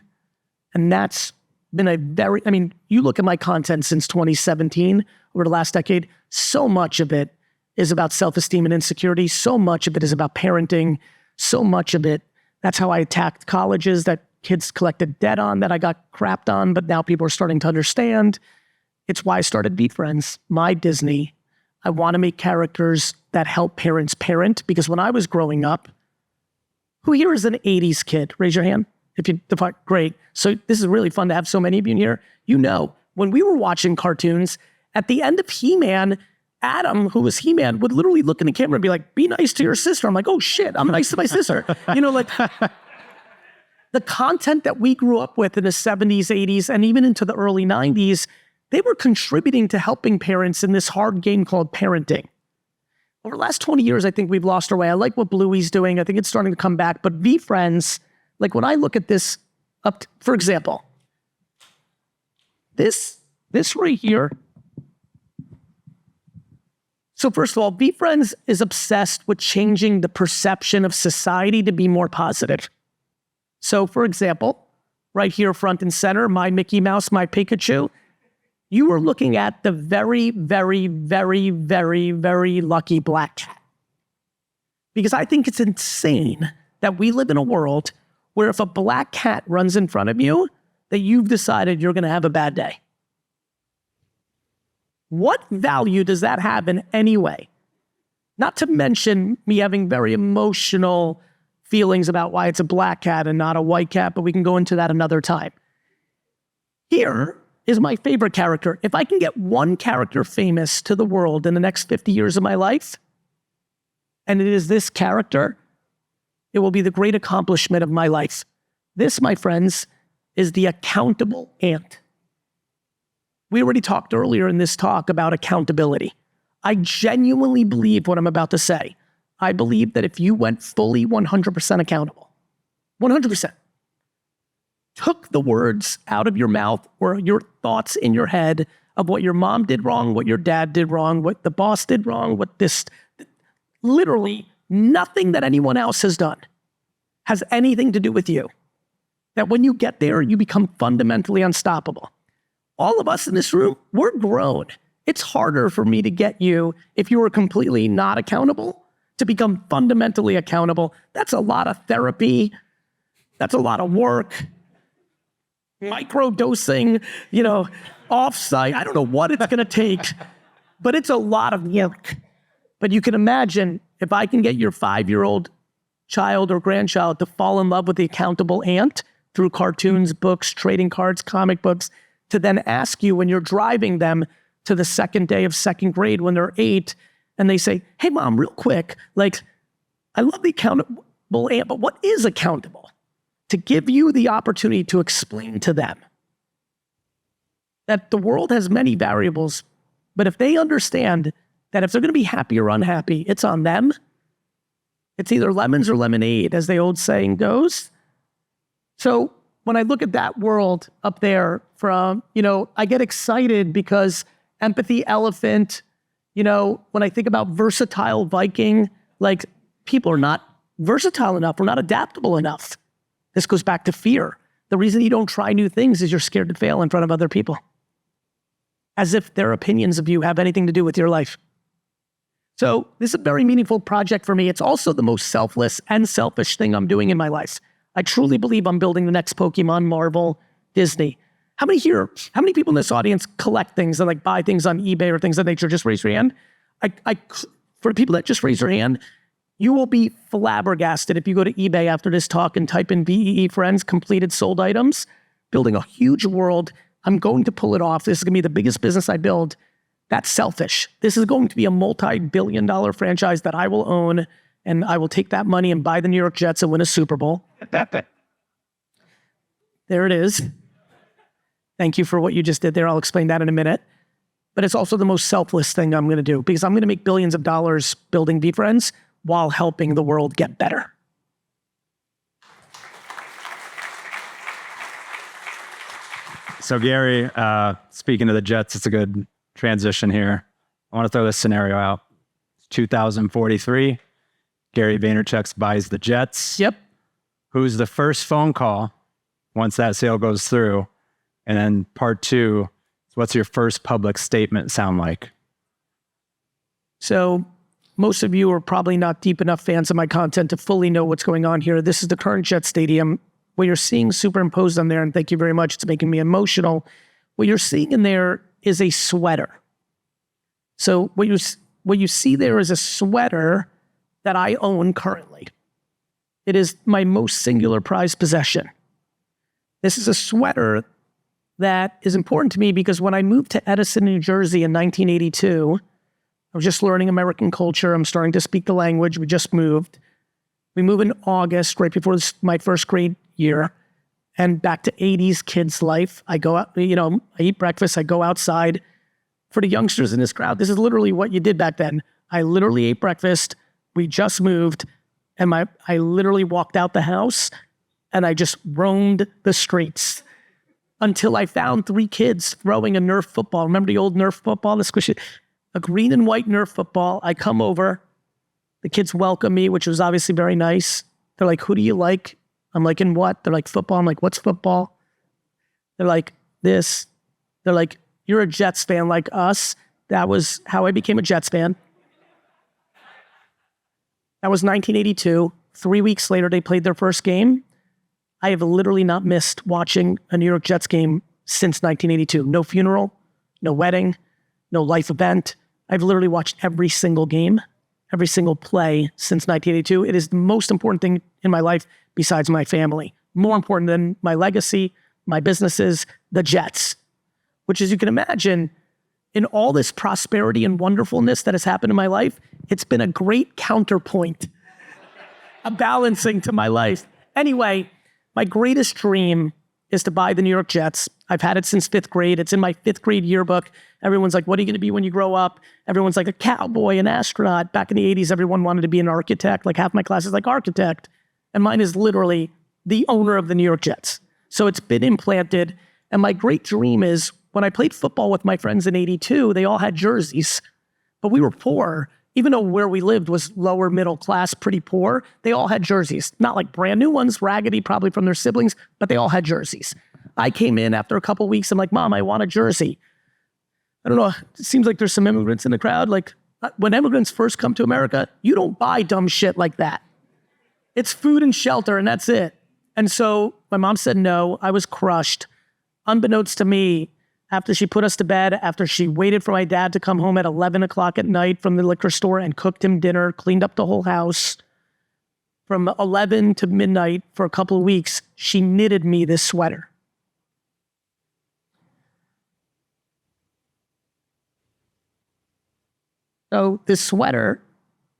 And that's been you look at my content since 2017, over the last decade, so much of it is about self-esteem and insecurity. So much of it is about parenting. So much of it, that's how I attacked colleges that kids collected debt on, that I got crapped on, but now people are starting to understand. It's why I started VeeFriends, my Disney. I want to make characters that help parents parent, because when I was growing up, who here is an 80s kid? Raise your hand. If you define, great. So this is really fun to have so many of you in here. You know, when we were watching cartoons, at the end of He-Man, Adam, who was He-Man, would literally look in the camera and be like, be nice to your sister. I'm like, oh shit, I'm nice to my sister. You know, like the content that we grew up with in the 70s, 80s, and even into the early 90s, they were contributing to helping parents in this hard game called parenting. Over the last 20 years, I think we've lost our way. I like what Bluey's doing. I think it's starting to come back. But VeeFriends, like when I look at this, for example, this right here. So first of all, VeeFriends is obsessed with changing the perception of society to be more positive. So for example, right here, front and center, my Mickey Mouse, my Pikachu, you are looking at the very, very, very, very, very lucky black cat. Because I think it's insane that we live in a world where if a black cat runs in front of you, that you've decided you're going to have a bad day. What value does that have in any way? Not to mention me having very emotional feelings about why it's a black cat and not a white cat, but we can go into that another time. Here is my favorite character. If I can get one character famous to the world in the next 50 years of my life, and it is this character, it will be the great accomplishment of my life. This, my friends, is the accountable ant. we already talked earlier in this talk about accountability. I genuinely believe what I'm about to say. I believe that if you went fully 100% accountable, 100%, took the words out of your mouth or your thoughts in your head of what your mom did wrong, what your dad did wrong, what the boss did wrong, literally nothing that anyone else has done has anything to do with you. That when you get there, you become fundamentally unstoppable. All of us in this room, we're grown. It's harder for me to get you, if you were completely not accountable, to become fundamentally accountable. That's a lot of therapy. That's a lot of work. Micro-dosing, off-site. I don't know what it's going to take, but it's a lot of work. But you can imagine if I can get your 5-year-old child or grandchild to fall in love with the accountable aunt through cartoons, books, trading cards, comic books, to then ask you when you're driving them to the second day of second grade when they're 8, and they say, hey, Mom, real quick, I love the accountable aunt, but what is accountable? To give you the opportunity to explain to them that the world has many variables, but if they understand that if they're going to be happy or unhappy, it's on them. It's either lemons or lemonade, as the old saying goes. So when I look at that world up there from, I get excited because empathy elephant, when I think about versatile Viking, people are not versatile enough. We're not adaptable enough. This goes back to fear. The reason you don't try new things is you're scared to fail in front of other people. As if their opinions of you have anything to do with your life. So this is a very meaningful project for me. It's also the most selfless and selfish thing I'm doing in my life. I truly believe I'm building the next Pokemon, Marvel, Disney. How many people in this audience collect things and buy things on eBay or things of that nature? Just raise your hand. For the people that just raise your hand, you will be flabbergasted if you go to eBay after this talk and type in VeeFriends, completed sold items, building a huge world. I'm going to pull it off. This is going to be the biggest business I build. That's selfish. This is going to be a multi-billion-dollar franchise that I will own, and I will take that money and buy the New York Jets and win a Super Bowl. There it is. Thank you for what you just did there. I'll explain that in a minute. But it's also the most selfless thing I'm going to do because I'm going to make billions of dollars building VeeFriends while helping the world get better. So Gary, speaking of the Jets, it's a good transition here. I want to throw this scenario out. 2043, Gary Vaynerchuk buys the Jets. Yep. Who's the first phone call once that sale goes through? And then part 2, what's your first public statement sound like? So most of you are probably not deep enough fans of my content to fully know what's going on here. This is the current Jet Stadium. What you're seeing superimposed on there, and thank you very much, it's making me emotional. What you're seeing in there is a sweater. So what you see there is a sweater that I own currently. It is my most singular prized possession. This is a sweater that is important to me because when I moved to Edison, New Jersey in 1982, I was just learning American culture. I'm starting to speak the language. We just moved. We moved in August, right before my first grade year, and back to 80s kids life. I go out, I eat breakfast. I go outside. For the youngsters in this crowd, this is literally what you did back then. I literally ate breakfast. We just moved, and I literally walked out the house, and I just roamed the streets until I found 3 kids throwing a Nerf football. Remember the old Nerf football, the squishy, a green and white Nerf football. I come over. The kids welcome me, which was obviously very nice. They're like, who do you like? I'm like, in what? They're like, football. I'm like, what's football? They're like, this. They're like, you're a Jets fan like us. That was how I became a Jets fan. That was 1982. 3 weeks later, they played their first game. I have literally not missed watching a New York Jets game since 1982. No funeral, no wedding, no life event. I've literally watched every single game, every single play since 1982. It is the most important thing in my life besides my family. More important than my legacy, my businesses, the Jets. Which, as you can imagine, in all this prosperity and wonderfulness that has happened in my life, it's been a great counterpoint, a balancing to my life. Anyway, my greatest dream is to buy the New York Jets. I've had it since 5th grade. It's in my 5th grade yearbook. Everyone's like, what are you going to be when you grow up? Everyone's like a cowboy, an astronaut. Back in the 80s, everyone wanted to be an architect. Like half my class is like architect. And mine is literally the owner of the New York Jets. So it's been implanted. And my great dream is when I played football with my friends in 82, they all had jerseys, but we were poor. Even though where we lived was lower middle class, pretty poor, they all had jerseys. Not like brand new ones, raggedy, probably from their siblings, but they all had jerseys. I came in after a couple of weeks. I'm like, Mom, I want a jersey. I don't know. It seems like there's some immigrants in the crowd. Like when immigrants first come to America, you don't buy dumb shit like that. It's food and shelter and that's it. And so my mom said no. I was crushed. Unbeknownst to me, after she put us to bed, after she waited for my dad to come home at 11 o'clock at night from the liquor store and cooked him dinner, cleaned up the whole house, from 11 to midnight for a couple of weeks, she knitted me this sweater. So this sweater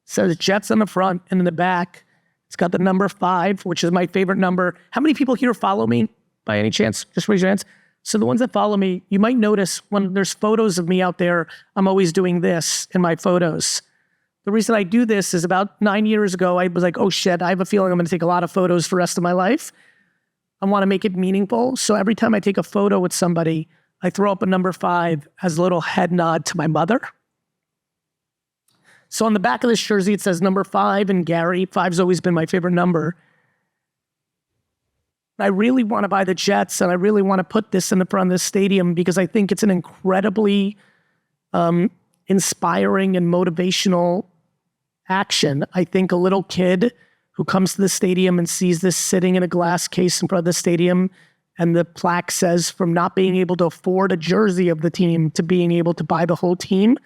says Jets on the front and in the back. It's got the number 5, which is my favorite number. How many people here follow me by any chance? Just raise your hands. So the ones that follow me, you might notice when there's photos of me out there, I'm always doing this in my photos. The reason I do this is about 9 years ago, I was like, oh shit, I have a feeling I'm going to take a lot of photos for the rest of my life. I want to make it meaningful. So every time I take a photo with somebody, I throw up a number 5 as a little head nod to my mother. So on the back of this jersey, it says number 5 and Gary. 5's always been my favorite number. I really want to buy the Jets, and I really want to put this in the front of this stadium because I think it's an incredibly inspiring and motivational action. I think a little kid who comes to the stadium and sees this sitting in a glass case in front of the stadium, and the plaque says from not being able to afford a jersey of the team to being able to buy the whole team,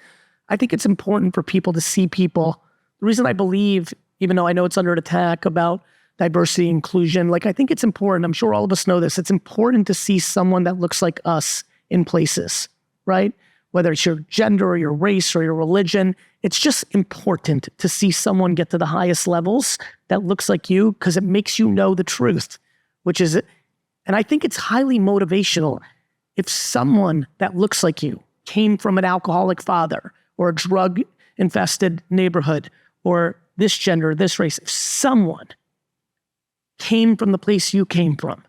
I think it's important for people to see people. The reason I believe, even though I know it's under attack about diversity, inclusion, like I think it's important. I'm sure all of us know this. It's important to see someone that looks like us in places, right? Whether it's your gender or your race or your religion, it's just important to see someone get to the highest levels that looks like you because it makes you know the truth, which is, and I think it's highly motivational. If someone that looks like you came from an alcoholic father or a drug-infested neighborhood or this gender, this race, if someone came from the place you came from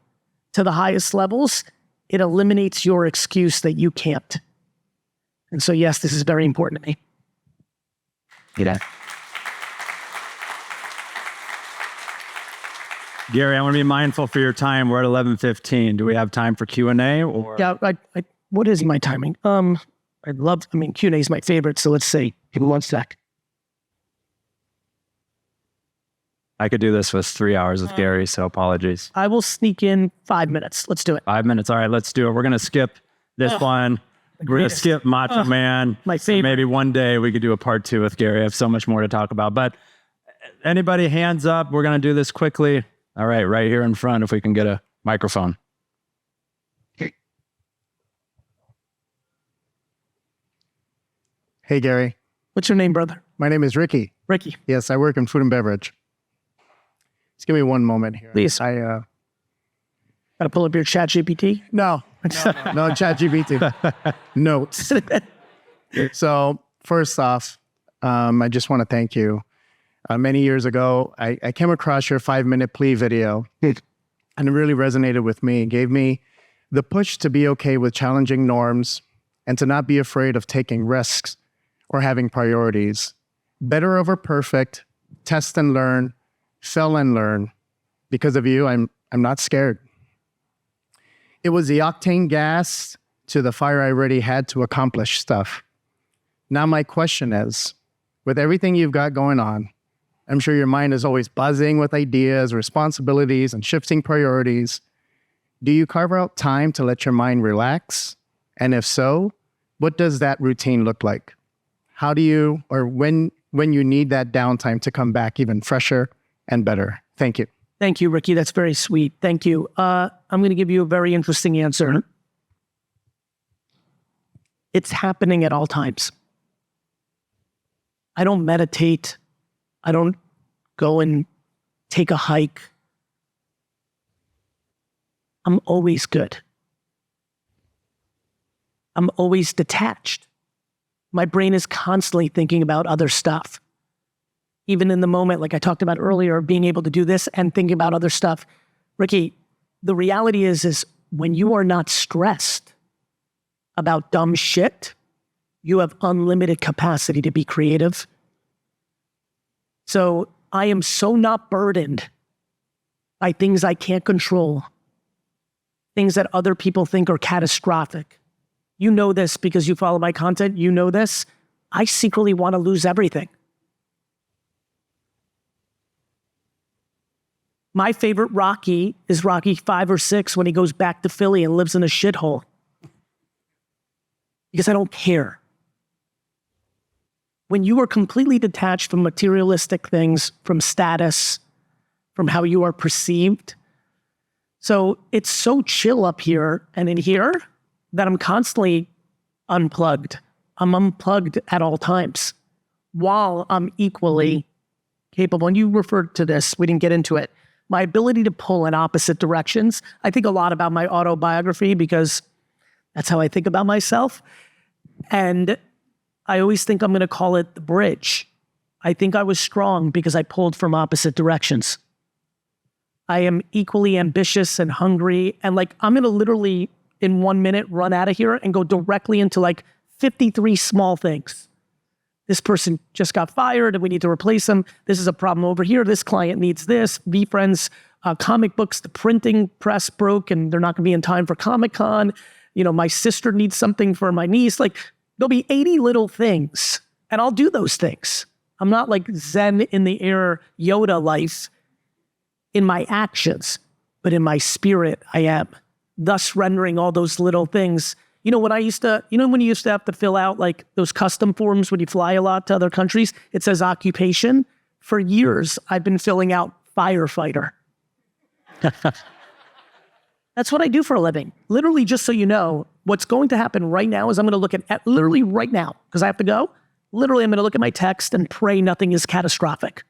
to the highest levels, it eliminates your excuse that you can't. And so, yes, this is very important to me. Yeah. Gary, I want to be mindful for your time. We're at 11:15. Do we have time for Q&A or? Yeah, what is my timing? Q&A is my favorite, so let's see. Give me 1 sec. I could do this with 3 hours with Gary, so apologies. I will sneak in 5 minutes. Let's do it. 5 minutes. All right, let's do it. We're going to skip this one. We're going to skip Macho Man. My favorite. Maybe one day we could do a part 2 with Gary. I have so much more to talk about. But anybody, hands up. We're going to do this quickly. All right, right here in front, if we can get a microphone. Hey, Gary. What's your name, brother? My name is Ricky. Ricky. Yes, I work in food and beverage. Just give me one moment here. Please. I Gotta pull up your chat GPT. No, ChatGPT. Notes. So first off, I just want to thank you. Many years ago, I came across your 5-minute plea video, and it really resonated with me. It gave me the push to be okay with challenging norms and to not be afraid of taking risks or having priorities. Better over perfect, test and learn, fail and learn. Because of you, I'm not scared. It was the octane gas to the fire I already had to accomplish stuff. Now my question is, with everything you've got going on, I'm sure your mind is always buzzing with ideas, responsibilities, and shifting priorities. Do you carve out time to let your mind relax? And if so, what does that routine look like? How do you, or when you need that downtime to come back even fresher and better? Thank you. Thank you, Ricky. That's very sweet. Thank you. I'm going to give you a very interesting answer. It's happening at all times. I don't meditate. I don't go and take a hike. I'm always good. I'm always detached. My brain is constantly thinking about other stuff. Even in the moment, like I talked about earlier, being able to do this and thinking about other stuff. Ricky, the reality is when you are not stressed about dumb shit, you have unlimited capacity to be creative. So I am so not burdened by things I can't control, things that other people think are catastrophic. You know this because you follow my content. You know this. I secretly want to lose everything. My favorite Rocky is Rocky 5 or 6 when he goes back to Philly and lives in a shithole. Because I don't care. When you are completely detached from materialistic things, from status, from how you are perceived. So it's so chill up here and in here that I'm constantly unplugged. I'm unplugged at all times while I'm equally capable. And you referred to this, we didn't get into it. My ability to pull in opposite directions. I think a lot about my autobiography because that's how I think about myself. And I always think I'm going to call it the bridge. I think I was strong because I pulled from opposite directions. I am equally ambitious and hungry. And like, I'm going to literally in 1 minute run out of here and go directly into like 53 small things. This person just got fired and we need to replace them. This is a problem over here. This client needs this. VeeFriends, comic books, the printing press broke and they're not going to be in time for Comic-Con. You know, my sister needs something for my niece. Like, there'll be 80 little things and I'll do those things. I'm not like Zen in the air Yoda life in my actions, but in my spirit, I am. Thus rendering all those little things. You know, when you used to have to fill out like those custom forms when you fly a lot to other countries, it says occupation. For years, I've been filling out firefighter. That's what I do for a living. Literally, just so you know, what's going to happen right now is I'm going to look at literally right now, because I have to go. Literally, I'm going to look at my text and pray nothing is catastrophic,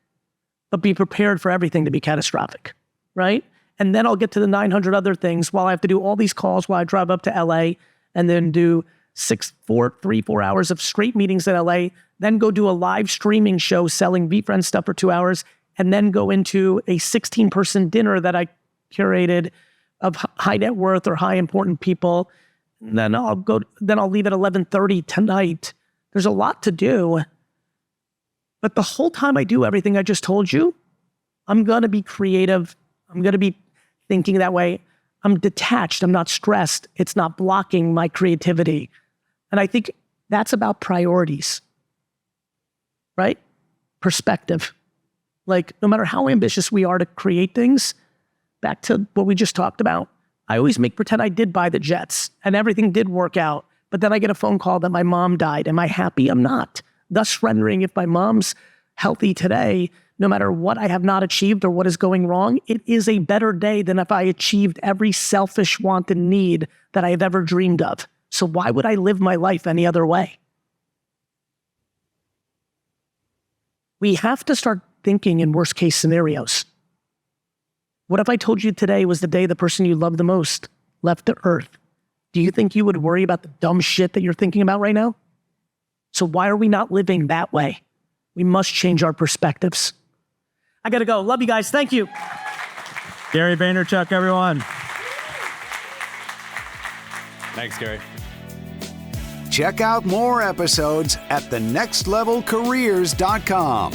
but be prepared for everything to be catastrophic, right? And then I'll get to the 900 other things while I have to do all these calls while I drive up to LA and then do 3-4 hours of straight meetings in LA, then go do a live streaming show selling VeeFriends stuff for 2 hours, and then go into a 16-person dinner that I curated of high net worth or high important people. And then I'll leave at 11:30 tonight. There's a lot to do. But the whole time I do everything I just told you, I'm going to be creative. I'm going to be thinking that way. I'm detached. I'm not stressed. It's not blocking my creativity. And I think that's about priorities, right? Perspective. Like, no matter how ambitious we are to create things, back to what we just talked about, I always make pretend I did buy the jets and everything did work out. But then I get a phone call that my mom died. Am I happy? I'm not. Thus rendering, if my mom's healthy today, no matter what I have not achieved or what is going wrong, it is a better day than if I achieved every selfish want and need that I have ever dreamed of. So why would I live my life any other way? We have to start thinking in worst case scenarios. What if I told you today was the day the person you love the most left the earth? Do you think you would worry about the dumb shit that you're thinking about right now? So why are we not living that way? We must change our perspectives. I gotta go. Love you guys. Thank you. Gary Vaynerchuk, everyone. Thanks, Gary. Check out more episodes at thenextlevelcareers.com.